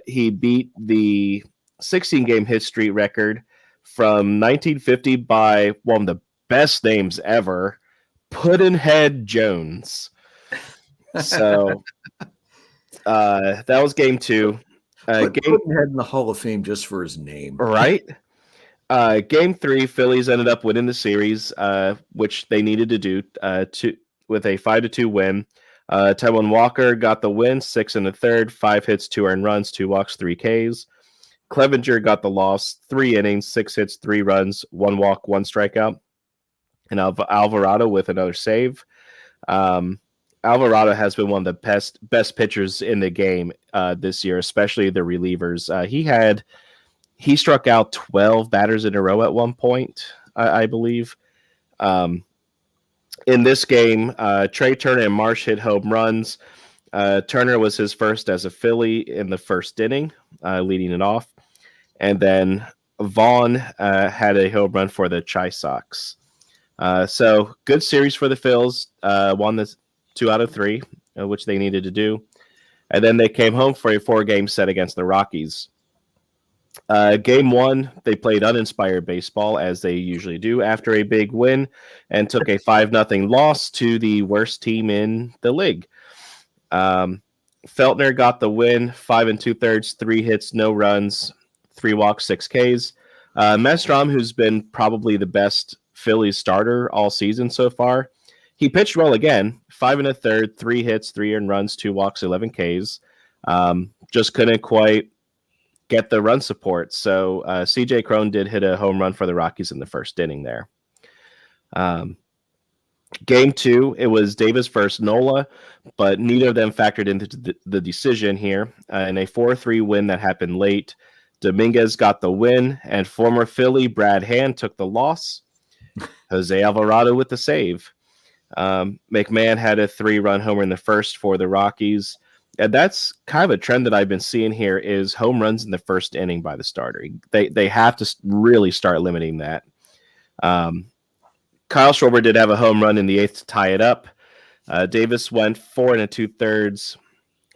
He beat the 16-game hit streak record from 1950 by one of the best names ever, Puddinhead Jones. So that was game 2. Puddinhead in the Hall of Fame just for his name. Right? Game 3, Phillies ended up winning the series, which they needed to do with a 5-2 win. Taijuan Walker got the win, 6 1/3, 5 hits, 2 earned runs, 2 walks, 3 Ks. Clevenger got the loss, 3 innings, 6 hits, 3 runs, 1 walk, 1 strikeout. And Alvarado with another save. Alvarado has been one of the best pitchers in the game this year, especially the relievers. He struck out 12 batters in a row at one point, I believe. In this game, Trey Turner and Marsh hit home runs. Turner was his first as a Philly in the first inning, leading it off. And then Vaughn had a home run for the Chi Sox. So good series for the Phils. Won this 2 out of 3, which they needed to do. And then they came home for a 4-game set against the Rockies. Game 1, they played uninspired baseball, as they usually do after a big win, and took a 5-0 loss to the worst team in the league. Feltner got the win, 5 2/3, 3 hits, no runs, 3 walks, 6 Ks. Mestrom, who's been probably the best Phillies starter all season so far, he pitched well again, 5 1/3, 3 hits, 3 earned runs, 2 walks, 11 Ks. Just couldn't quite get the run support. So CJ Cron did hit a home run for the Rockies in the first inning there. Game 2, it was Davis versus Nola, but neither of them factored into the decision here. In a 4-3 win that happened late, Dominguez got the win, and former Philly Brad Hand took the loss. Jose Alvarado with the save. McMahon had a 3-run homer in the first for the Rockies. And that's kind of a trend that I've been seeing here is home runs in the first inning by the starter. They have to really start limiting that. Kyle Schwarber did have a home run in the 8th to tie it up. Davis went 4 2/3,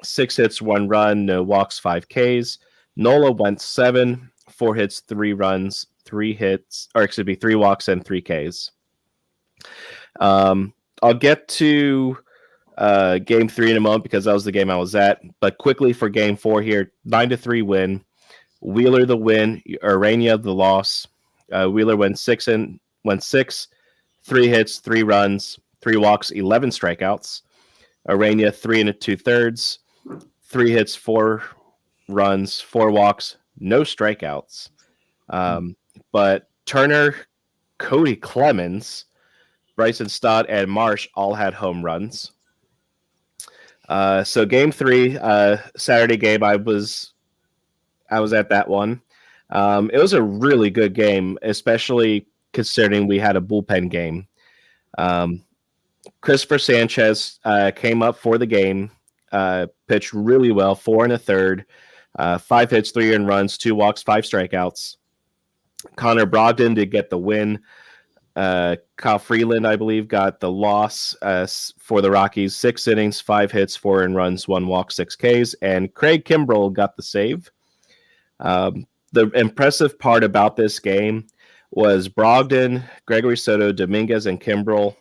6 hits, 1 run, no walks, 5 Ks. Nola went 7, 4 hits, 3 runs, 3 walks, and 3 Ks. I'll get to game 3 in a moment because that was the game I was at. But quickly for game 4 here, 9-3 win. Wheeler the win, Urania the loss. Wheeler went 6, 3 hits, 3 runs, 3 walks, 11 strikeouts. Urania 3 2/3, 3 hits, 4 runs, 4 walks, no strikeouts. But Turner, Cody Clemens, Bryson Stott, and Marsh all had home runs. So game 3, Saturday game, I was at that one. It was a really good game, especially considering we had a bullpen game. Christopher Sanchez came up for the game, pitched really well, 4 1/3, 5 hits, 3 earned runs, 2 walks, 5 strikeouts. Connor Brogdon did get the win. Kyle Freeland, I believe, got the loss for the Rockies. 6 innings, 5 hits, 4 earned runs, 1 walk, 6 Ks. And Craig Kimbrell got the save. The impressive part about this game was Brogdon, Gregory Soto, Dominguez, and Kimbrell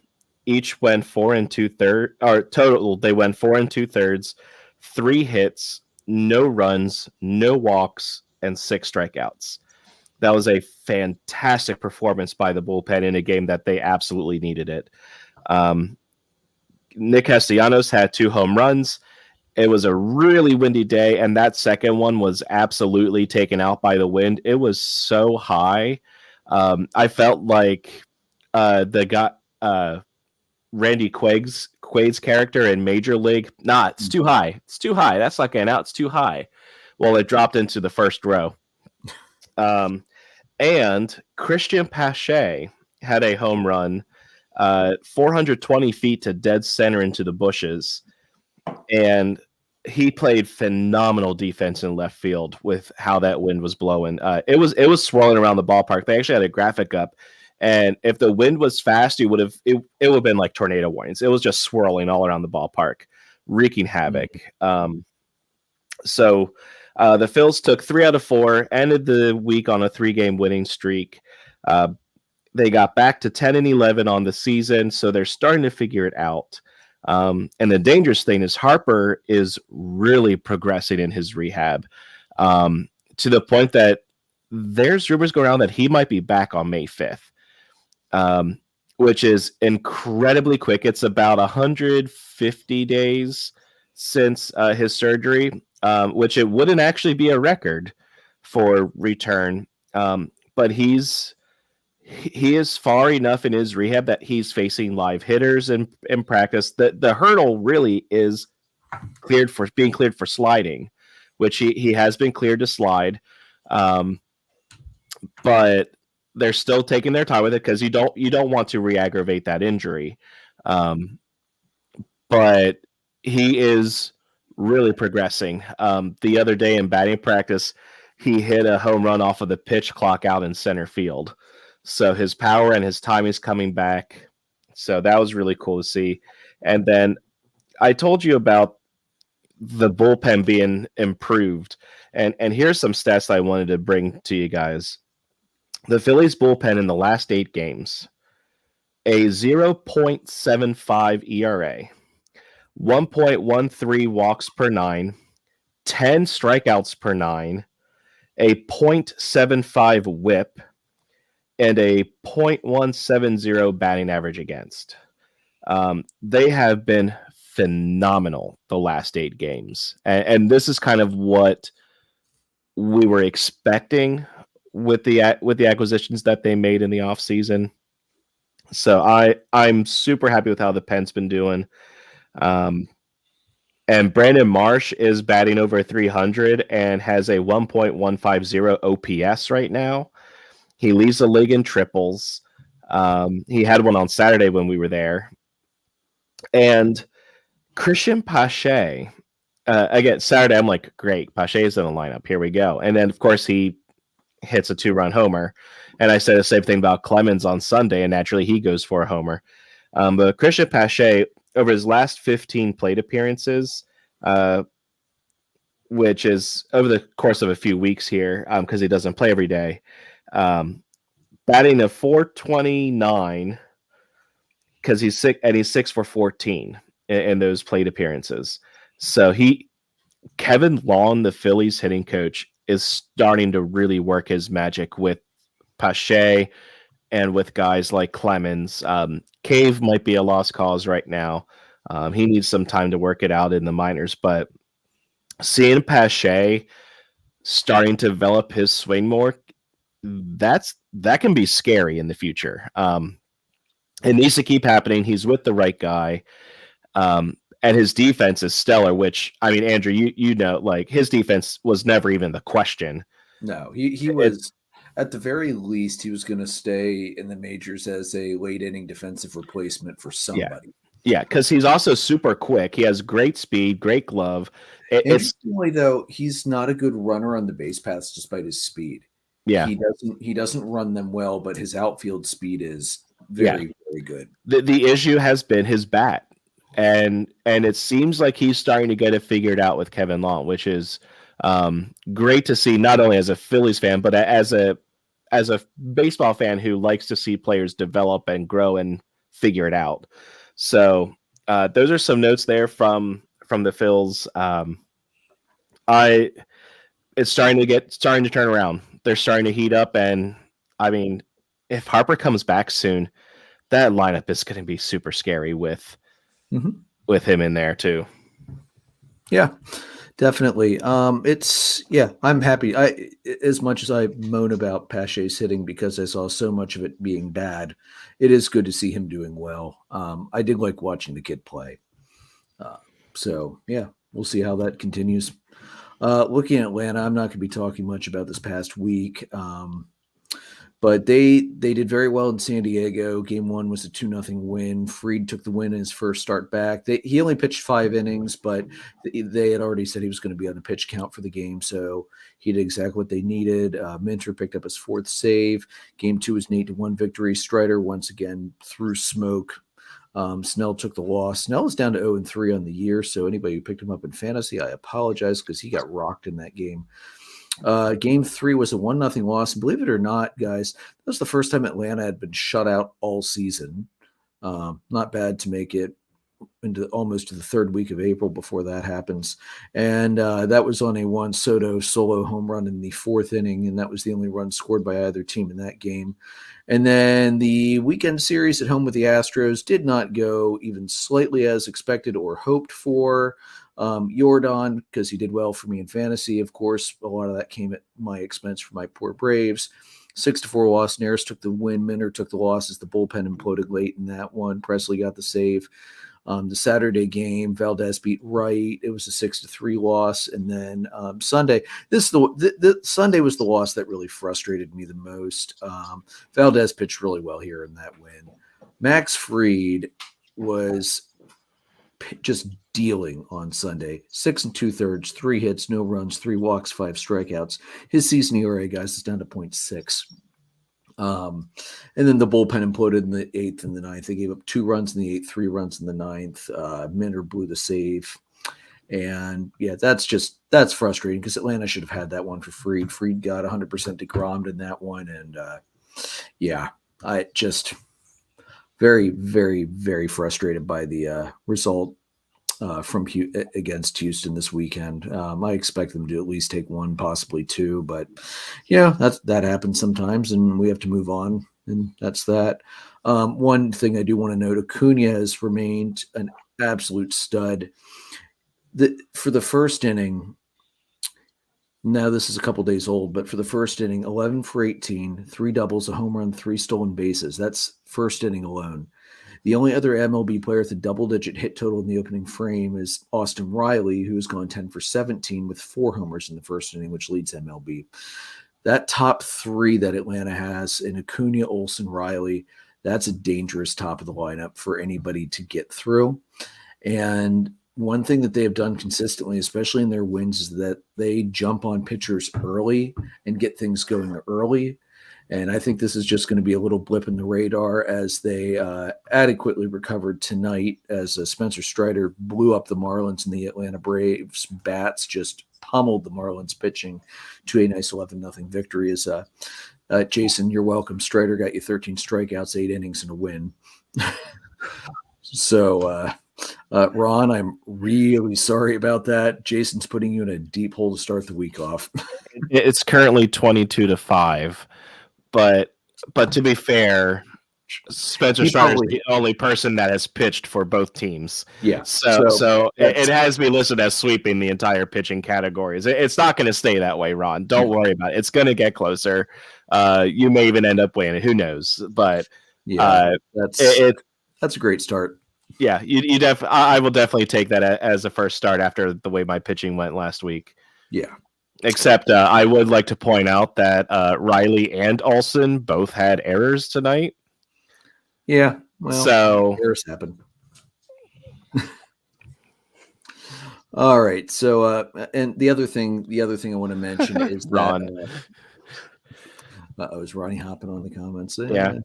each went 4 2/3, or total, they went 4 2/3, 3 hits, no runs, no walks, and 6 strikeouts. That was a fantastic performance by the bullpen in a game that they absolutely needed it. Nick Castellanos had 2 home runs. It was a really windy day, and that second one was absolutely taken out by the wind. It was so high. I felt like the guy Randy Quaid's character in Major League. Nah, it's too high. It's too high. That's not getting out. It's too high. Well, it dropped into the first row. And Christian Pache had a home run, 420 feet to dead center into the bushes. And he played phenomenal defense in left field with how that wind was blowing. It was swirling around the ballpark. They actually had a graphic up, and if the wind was fast, it would have been like tornado warnings. It was just swirling all around the ballpark, wreaking havoc. So the Phils took 3 out of 4, ended the week on a 3-game winning streak. They got back to 10-11 on the season, so they're starting to figure it out. And the dangerous thing is Harper is really progressing in his rehab, to the point that there's rumors going around that he might be back on May 5th, which is incredibly quick. It's about 150 days since his surgery, which it wouldn't actually be a record for return. But he is far enough in his rehab that he's facing live hitters in practice. The hurdle really is being cleared for sliding, which he has been cleared to slide. But they're still taking their time with it because you don't want to re-aggravate that injury. But he is really progressing. The other day in batting practice, he hit a home run off of the pitch clock out in center field. So his power and his time is coming back. So that was really cool to see. And then I told you about the bullpen being improved. And here's some stats I wanted to bring to you guys. The Phillies bullpen in the last 8 games, a 0.75 ERA, 1.13 walks per 9, 10 strikeouts per 9, a .75 whip, and a .170 batting average against. They have been phenomenal the last 8 games. And this is kind of what we were expecting with the acquisitions that they made in the offseason. So I'm super happy with how the pen's been doing. And Brandon Marsh is batting over 300 and has a 1.150 OPS right now. He leads the league in triples. He had one on Saturday when we were there. And Christian Pache, again, Saturday, I'm like, great, Pache's in the lineup. Here we go. And then, of course, he hits a 2-run homer. And I said the same thing about Clemens on Sunday, and naturally he goes for a homer. But Christian Pache, over his last 15 plate appearances, which is over the course of a few weeks here, because he doesn't play every day, batting a .429 because he's sick, and he's 6 for 14 in those plate appearances. So Kevin Long, the Phillies hitting coach, is starting to really work his magic with Pache and with guys like Clemens. Cave might be a lost cause right now. He needs some time to work it out in the minors, but seeing Pache starting to develop his swing more, that can be scary in the future. It needs to keep happening. He's with the right guy. And his defense is stellar, which, I mean, Andrew, you know, like, his defense was never even the question. No, he was, at the very least, he was going to stay in the majors as a late inning defensive replacement for somebody. Yeah, because he's also super quick. He has great speed, great glove. Interestingly, though, he's not a good runner on the base paths despite his speed. Yeah, he doesn't run them well, but his outfield speed is very, very good. The issue has been his bat. And it seems like he's starting to get it figured out with Kevin Long, which is great to see, not only as a Phillies fan, but as a baseball fan who likes to see players develop and grow and figure it out. So those are some notes there from the Phils. It's starting to turn around. They're starting to heat up, and I mean, if Harper comes back soon, that lineup is going to be super scary with him in there too. Yeah, definitely. I'm happy. As much as I moan about Pache's hitting because I saw so much of it being bad, it is good to see him doing well. I did like watching the kid play. So yeah, we'll see how that continues. Looking at Atlanta, I'm not going to be talking much about this past week. But they did very well in San Diego. Game 1 was a 2-0 win. Fried took the win in his first start back. He only pitched 5 innings, but they had already said he was going to be on a pitch count for the game, so he did exactly what they needed. Minter picked up his 4th save. Game 2 was an 8-1 victory. Strider once again threw smoke. Snell took the loss. Snell is down to 0-3 on the year, so anybody who picked him up in fantasy, I apologize because he got rocked in that game. Game 3 was a 1-0 loss. And believe it or not, guys, that was the first time Atlanta had been shut out all season. Not bad to make it into almost to the 3rd week of April before that happens. And that was on a Juan Soto solo home run in the 4th inning, and that was the only run scored by either team in that game. And then the weekend series at home with the Astros did not go even slightly as expected or hoped for. Jordan, because he did well for me in fantasy. Of course, a lot of that came at my expense for my poor Braves. 6-4 loss. Neris took the win. Minter took the loss as the bullpen imploded late in that one. Presley got the save. The Saturday game, Valdez beat Wright. It was a 6-3 loss. And then Sunday, the Sunday was the loss that really frustrated me the most. Valdez pitched really well here in that win. Max Fried was just dealing on Sunday. 6 2/3, 3 hits, no runs, 3 walks, 5 strikeouts. His season ERA, guys, is down to 0.6. And then the bullpen imploded in the 8th and the 9th. They gave up 2 runs in the 8th, 3 runs in the 9th. Minter blew the save. And yeah, that's frustrating because Atlanta should have had that one for Fried. Fried got 100% DeGrommed in that one. And I just very, very, very frustrated by the result from against Houston this weekend. I expect them to at least take 1, possibly 2, but that happens sometimes, and we have to move on, and that's that. One thing I do want to note: Acuna has remained an absolute stud. For the first inning. Now this is a couple days old, but for the first inning, 11 for 18, 3 doubles, a home run, 3 stolen bases. That's first inning alone. The only other MLB player with a double-digit hit total in the opening frame is Austin Riley, who's gone 10 for 17 with 4 homers in the first inning, which leads MLB. That top 3 that Atlanta has in Acuna, Olsen, Riley, that's a dangerous top of the lineup for anybody to get through. And one thing that they have done consistently, especially in their wins, is that they jump on pitchers early and get things going early. And I think this is just going to be a little blip in the radar as they adequately recovered tonight as Spencer Strider blew up the Marlins, and the Atlanta Braves bats just pummeled the Marlins pitching to a nice 11-0 victory. As Jason, you're welcome. Strider got you 13 strikeouts, 8 innings, and a win. So, Ron, I'm really sorry about that. Jason's putting you in a deep hole to start the week off. It's currently 22-5, but to be fair, Spencer Strider is the only person that has pitched for both teams. Yeah. So it has me listed as sweeping the entire pitching categories. It's not going to stay that way, Ron. Don't worry about it. It's going to get closer. You may even end up winning. Who knows? But that's a great start. Yeah, I will definitely take that as a first start after the way my pitching went last week. Yeah. Except I would like to point out that Riley and Olsen both had errors tonight. Yeah. Well, so errors happen. All right. So, and the other thing I want to mention is Ron. Is Ronnie hopping on the comments? Yeah.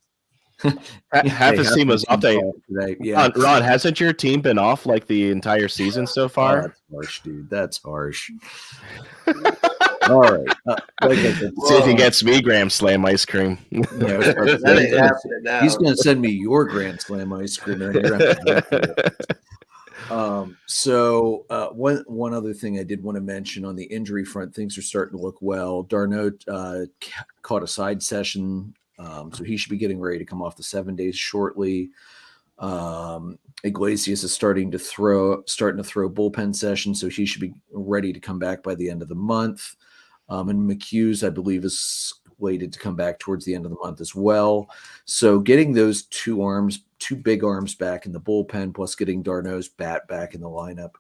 Half his team was up today. Yeah. Ron, hasn't your team been off like the entire season so far? Oh, that's harsh, dude. That's harsh. All right. See if he gets me Grand Slam ice cream. He's going to send me your Grand Slam ice cream. One other thing I did want to mention on the injury front, things are starting to look well. D'Arnaud caught a side session. So he should be getting ready to come off the 7 days shortly. Iglesias is starting to throw bullpen sessions, so he should be ready to come back by the end of the month. And McHughes, I believe, is slated to come back towards the end of the month as well. So getting those two big arms back in the bullpen, plus getting D'Arnaud's bat back in the lineup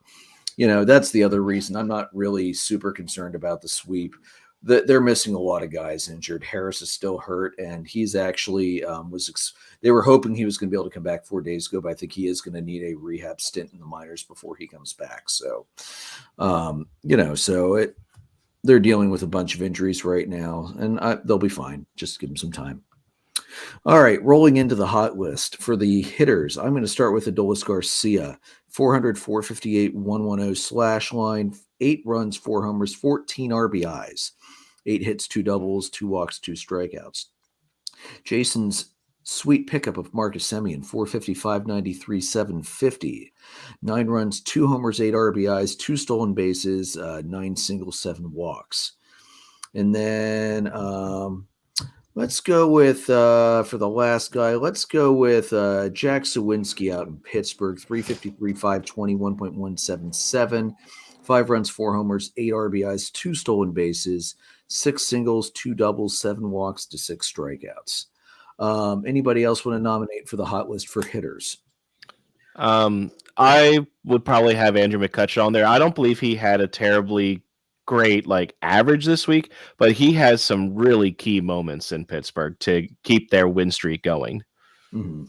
That's the other reason I'm not really super concerned about the sweep. They're missing a lot of guys injured. Harris is still hurt, and he's actually they were hoping he was going to be able to come back 4 days ago, but I think he is going to need a rehab stint in the minors before he comes back. So, they're dealing with a bunch of injuries right now, and they'll be fine. Just give them some time. All right, rolling into the hot list for the hitters. I'm going to start with Adolis Garcia, 400, 458, 110 slash line, 8 runs, 4 homers, 14 RBIs, 8 hits, 2 doubles, 2 walks, 2 strikeouts. Jason's sweet pickup of Marcus Semien, 450, 593, 750, 9 runs, 2 homers, 8 RBIs, 2 stolen bases, 9 singles, 7 walks. And then let's go with, for the last guy, let's go with Jack Sawinski out in Pittsburgh, 353, 520, 1.177, 5 runs, 4 homers, 8 RBIs, 2 stolen bases, 6 singles, 2 doubles, 7 walks to 6 strikeouts. Anybody else want to nominate for the hot list for hitters? I would probably have Andrew McCutcheon on there. I don't believe he had a terribly great average this week, but he has some really key moments in Pittsburgh to keep their win streak going. Mm-hmm.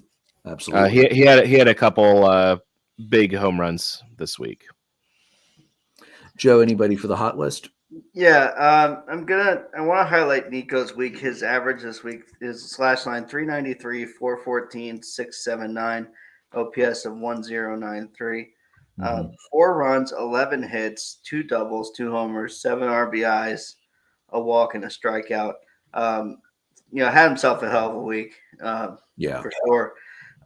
Absolutely. He had a couple big home runs this week. Joe, anybody for the hot list? Yeah, I want to highlight Nico's week. His average this week is slash line 393, 414, 679, OPS of 1093. 4 runs, 11 hits, 2 doubles, 2 homers, 7 RBIs, a walk, and a strikeout. Had himself a hell of a week. For sure.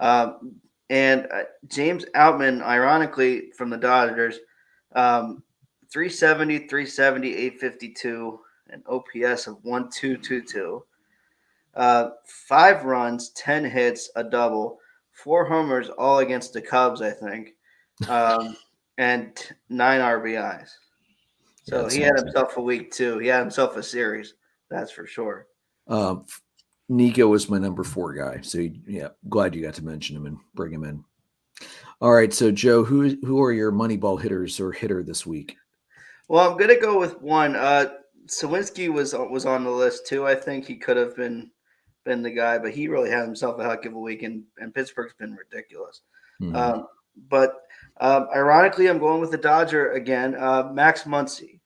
And James Outman, ironically, from the Dodgers, 370, 852, an OPS of 1222. 5 runs, 10 hits, a double, 4 homers, all against the Cubs, I think. And 9 RBIs. So he had himself a week too. He had himself a series. That's for sure. Nico was my number 4 guy. So glad you got to mention him and bring him in. All right. So Joe, who are your Moneyball hitters or hitter this week? Well, I'm gonna go with one. Sawinski was on the list too. I think he could have been the guy, but he really had himself a heck of a week, and Pittsburgh's been ridiculous. Mm-hmm. But ironically, I'm going with the Dodger again. Max Muncy,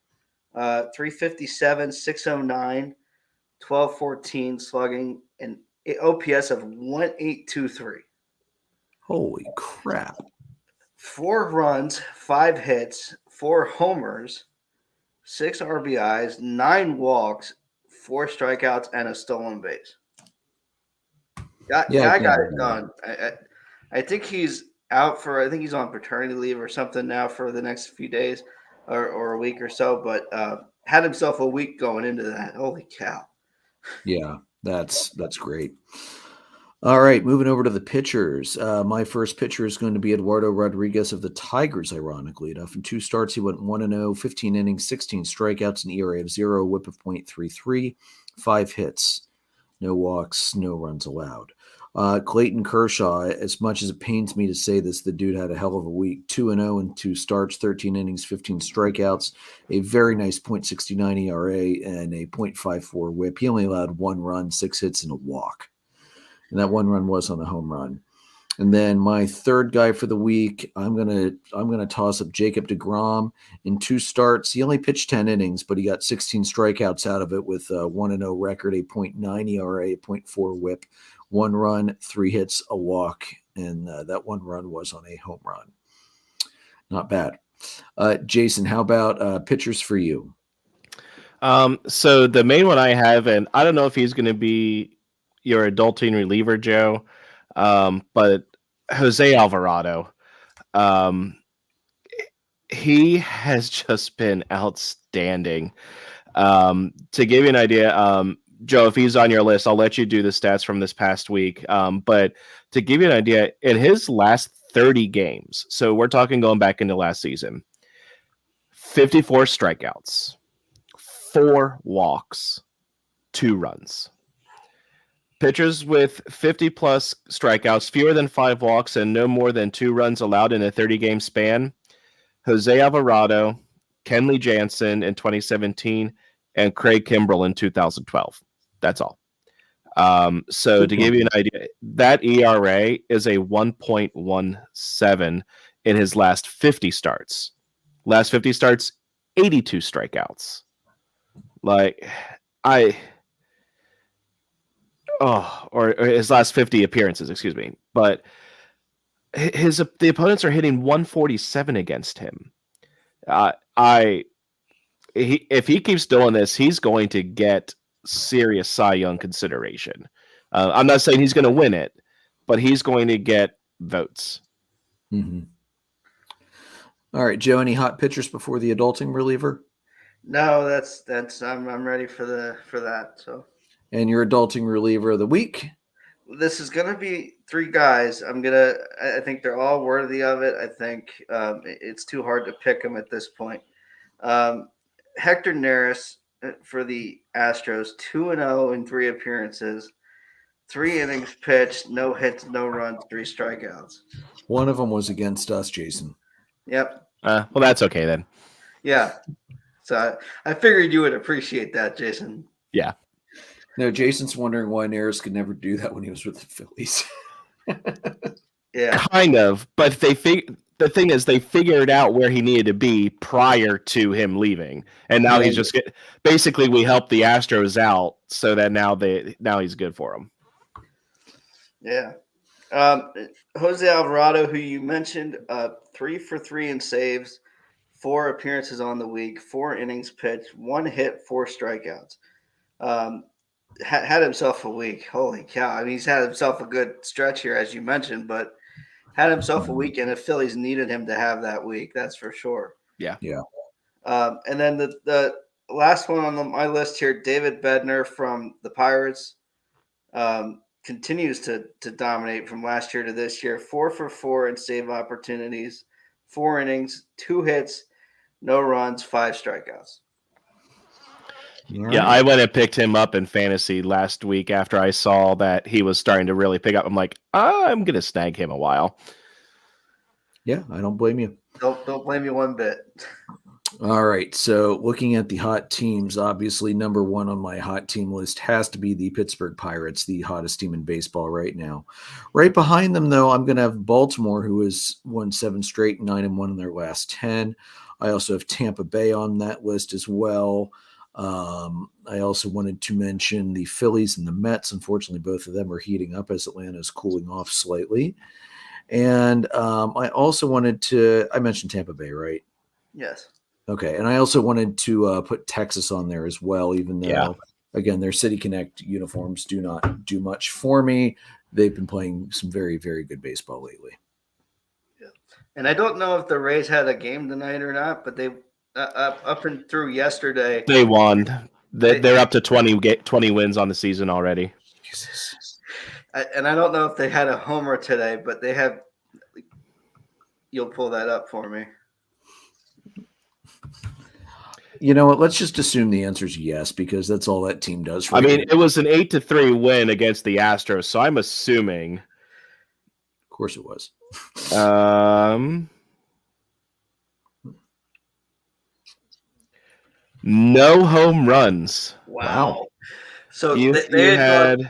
357, 609, 1214 slugging, and OPS of 1823. Holy crap. 4 runs, 5 hits, 4 homers, 6 RBIs, 9 walks, 4 strikeouts, and a stolen base. I got it done. I think he's out for, I think he's on paternity leave or something now for the next few days or a week or so, but had himself a week going into that. Holy cow. Yeah, that's great. All right, moving over to the pitchers. My first pitcher is going to be Eduardo Rodriguez of the Tigers, ironically enough. In 2 starts, he went 1-0, 15 innings, 16 strikeouts, an ERA of 0, whip of .33, 5 hits, no walks, no runs allowed. Clayton Kershaw, as much as it pains me to say this, the dude had a hell of a week. 2-0 in 2 starts, 13 innings, 15 strikeouts, a very nice .69 ERA, and a .54 whip. He only allowed 1 run, 6 hits, and a walk. And that 1 run was on a home run. And then my third guy for the week, I'm gonna toss up Jacob deGrom. In 2 starts, he only pitched 10 innings, but he got 16 strikeouts out of it with a 1-0 record, a .9 ERA, a .4 whip, 1 run, 3 hits, a walk, and that 1 run was on a home run. Not bad. Jason, how about pitchers for you? So the main one I have, and I don't know if he's going to be your adulting reliever, Joe, but Jose Alvarado. He has just been outstanding. To give you an idea, Joe, if he's on your list, I'll let you do the stats from this past week. But to give you an idea, in his last 30 games, so we're talking going back into last season, 54 strikeouts, 4 walks, 2 runs. Pitchers with 50-plus strikeouts, fewer than 5 walks, and no more than 2 runs allowed in a 30-game span, Jose Alvarado, Kenley Jansen in 2017, and Craig Kimbrell in 2012. That's all. So to give you an idea, that ERA is a 1.17 in his last 50 starts. Last 50 starts, 82 strikeouts. Or his last 50 appearances, excuse me. But the opponents are hitting 147 against him. If he keeps doing this, he's going to get serious Cy Young consideration. I'm not saying he's going to win it, but he's going to get votes. Mm-hmm. All right, Joe. Any hot pitchers before the adulting reliever? No, that's I'm ready for that. So. And your adulting reliever of the week? This is gonna be 3 guys. I think they're all worthy of it. I think it's too hard to pick them at this point. Hector Neris for the Astros, 2-0 in 3 appearances, 3 innings pitched, no hits, no runs, 3 strikeouts. One of them was against us, Jason. Yep. Well, that's okay then. Yeah. So I figured you would appreciate that, Jason. Yeah. No, Jason's wondering why Neris could never do that when he was with the Phillies. Yeah. Kind of, but the thing is, they figured out where he needed to be prior to him leaving, and now he's just basically we helped the Astros out, so that now he's good for them. Yeah, Jose Alvarado, who you mentioned, 3 for 3 in saves, 4 appearances on the week, 4 innings pitched, 1 hit, 4 strikeouts. Had himself a week. Holy cow! I mean, he's had himself a good stretch here, as you mentioned, but had himself a week, and the Phillies needed him to have that week. That's for sure. Yeah. And then the last one on my list here, David Bednar from the Pirates, continues to dominate from last year to this year. 4 for 4 in save opportunities, 4 innings, 2 hits, no runs, 5 strikeouts. Yeah, I went and picked him up in fantasy last week after I saw that he was starting to really pick up. I'm like, I'm going to snag him a while. Yeah, I don't blame you. Don't blame you one bit. All right, so looking at the hot teams, obviously number 1 on my hot team list has to be the Pittsburgh Pirates, the hottest team in baseball right now. Right behind them, though, I'm going to have Baltimore, who has won 7 straight, 9-1 in their last 10. I also have Tampa Bay on that list as well. I also wanted to mention the Phillies and the Mets. Unfortunately, both of them are heating up as Atlanta is cooling off slightly. And I also wanted to – I mentioned Tampa Bay, right? Yes. Okay, and I also wanted to put Texas on there as well, even though, again, their City Connect uniforms do not do much for me. They've been playing some very, very good baseball lately. Yeah. And I don't know if the Rays had a game tonight or not, but they up and through yesterday. They won. They're up to 20 wins on the season already. Jesus. And I don't know if they had a homer today, but they have – you'll pull that up for me. You know what? Let's just assume the answer is yes, because that's all that team does. I mean, it was an 8-3 win against the Astros, so I'm assuming. Of course it was. No home runs. Wow. So they had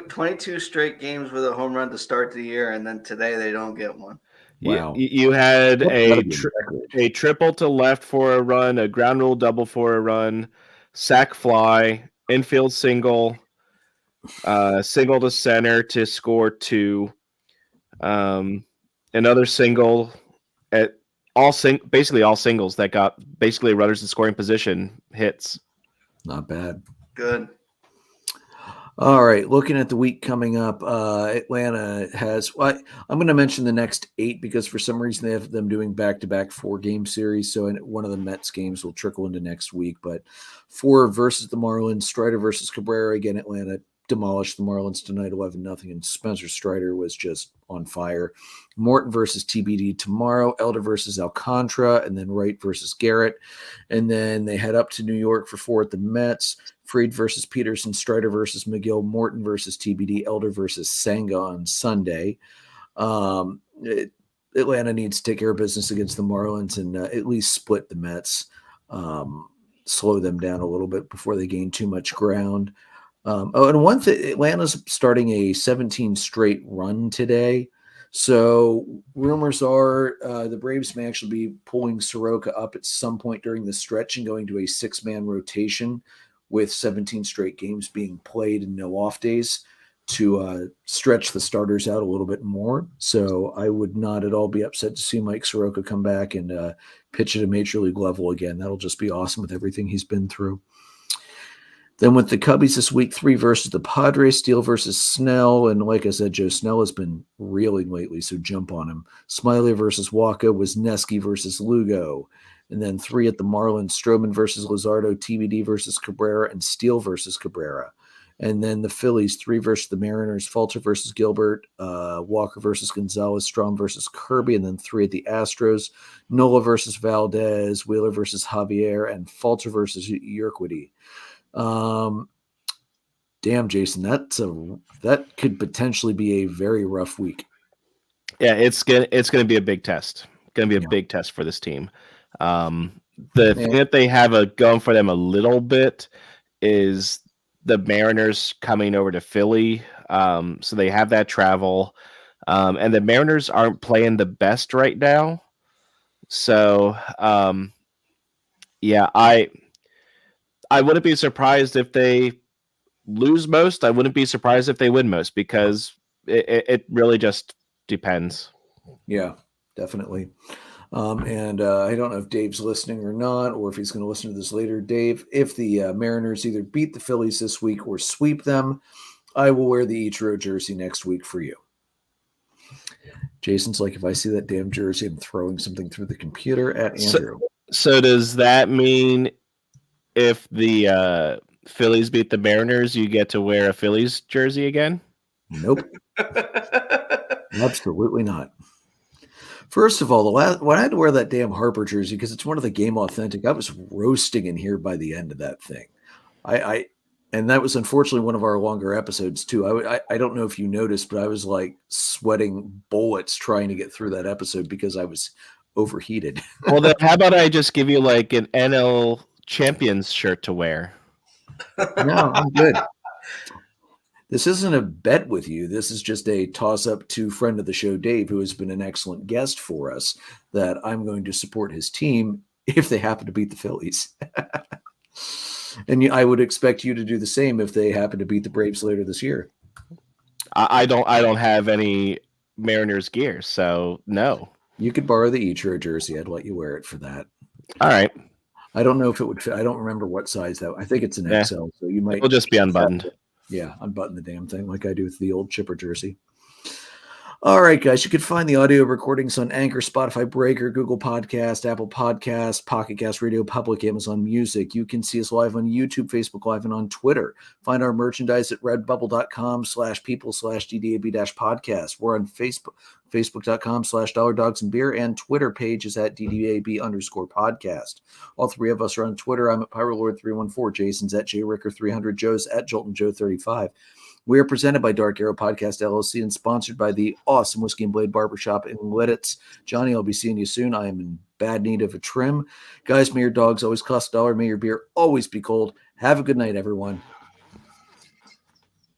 22 straight games with a home run to start the year, and then today they don't get one. Wow. You had a triple to left for a run, a ground rule double for a run, sac fly, infield single, single to center to score 2, another single at basically all singles that got basically runners in scoring position hits. Not bad. Good. All right, looking at the week coming up, Atlanta has – I'm going to mention the next 8 because for some reason they have them doing back-to-back 4-game series, so one of the Mets games will trickle into next week. But 4 versus the Marlins, Strider versus Cabrera. Again, Atlanta demolished the Marlins tonight 11-0, and Spencer Strider was just on fire. Morton versus TBD tomorrow, Elder versus Alcantara, and then Wright versus Garrett. And then they head up to New York for 4 at the Mets. Fried versus Peterson, Strider versus McGill, Morton versus TBD, Elder versus Senga on Sunday. Atlanta needs to take care of business against the Marlins and at least split the Mets, slow them down a little bit before they gain too much ground. And one thing, Atlanta's starting a 17 straight run today. So rumors are the Braves may actually be pulling Soroka up at some point during the stretch and going to a 6-man rotation with 17 straight games being played and no off days to stretch the starters out a little bit more. So I would not at all be upset to see Mike Soroka come back and pitch at a major league level again. That'll just be awesome with everything he's been through. Then with the Cubbies this week, 3 versus the Padres, Steele versus Snell. And like I said, Joe Snell has been reeling lately, so jump on him. Smiley versus Waka, Wisniewski versus Lugo. And then 3 at the Marlins, Stroman versus Luzardo, TBD versus Cabrera, and Steele versus Cabrera. And then the Phillies, 3 versus the Mariners, Falter versus Gilbert, Walker versus Gonzalez, Strom versus Kirby, and then 3 at the Astros, Nola versus Valdez, Wheeler versus Javier, and Falter versus Urquidy. Damn, Jason, that could potentially be a very rough week. Yeah, it's gonna be a big test. Gonna be a big test for this team. The thing that they have going for them a little bit is the Mariners coming over to Philly. So they have that travel. And the Mariners aren't playing the best right now. So yeah, I wouldn't be surprised if they lose most. I wouldn't be surprised if they win most because it really just depends. Yeah, definitely. And I don't know if Dave's listening or not, or if he's going to listen to this later. Dave, if the Mariners either beat the Phillies this week or sweep them, I will wear the Ichiro jersey next week for you. Jason's like, if I see that damn jersey, I'm throwing something through the computer at Andrew. So does that mean if the Phillies beat the Mariners, you get to wear a Phillies jersey again? Nope. Absolutely not. First of all, when I had to wear that damn Harper jersey because it's one of the Game Authentic, I was roasting in here by the end of that thing. And that was unfortunately one of our longer episodes too. I don't know if you noticed, but I was like sweating bullets trying to get through that episode because I was overheated. Well, then how about I just give you like an NL Champions shirt to wear? No, I'm good. This isn't a bet with you. This is just a toss-up to friend of the show, Dave, who has been an excellent guest for us, that I'm going to support his team if they happen to beat the Phillies. And I would expect you to do the same if they happen to beat the Braves later this year. I don't have any Mariners gear, so no. You could borrow the Ichiro jersey. I'd let you wear it for that. All right. I don't know if it would fit. I don't remember what size that. I think it's an XL, so you might. It'll just be unbuttoned. Yeah, unbutton the damn thing like I do with the old Chipper jersey. All right, guys, you can find the audio recordings on Anchor, Spotify, Breaker, Google Podcast, Apple Podcast, Pocket Cast Radio, Public, Amazon Music. You can see us live on YouTube, Facebook Live, and on Twitter. Find our merchandise at redbubble.com/people/DDAB-podcast. We're on Facebook, facebook.com/dollardogsandbeer, and Twitter page is at DDAB_podcast. All 3 of us are on Twitter. I'm at PyroLord314. Jason's at JRicker300. Joe's at JoltonJoe35. We are presented by Dark Arrow Podcast LLC and sponsored by the awesome Whiskey and Blade Barbershop in Lidditz. Johnny, I'll be seeing you soon. I am in bad need of a trim. Guys, may your dogs always cost $1. May your beer always be cold. Have a good night, everyone.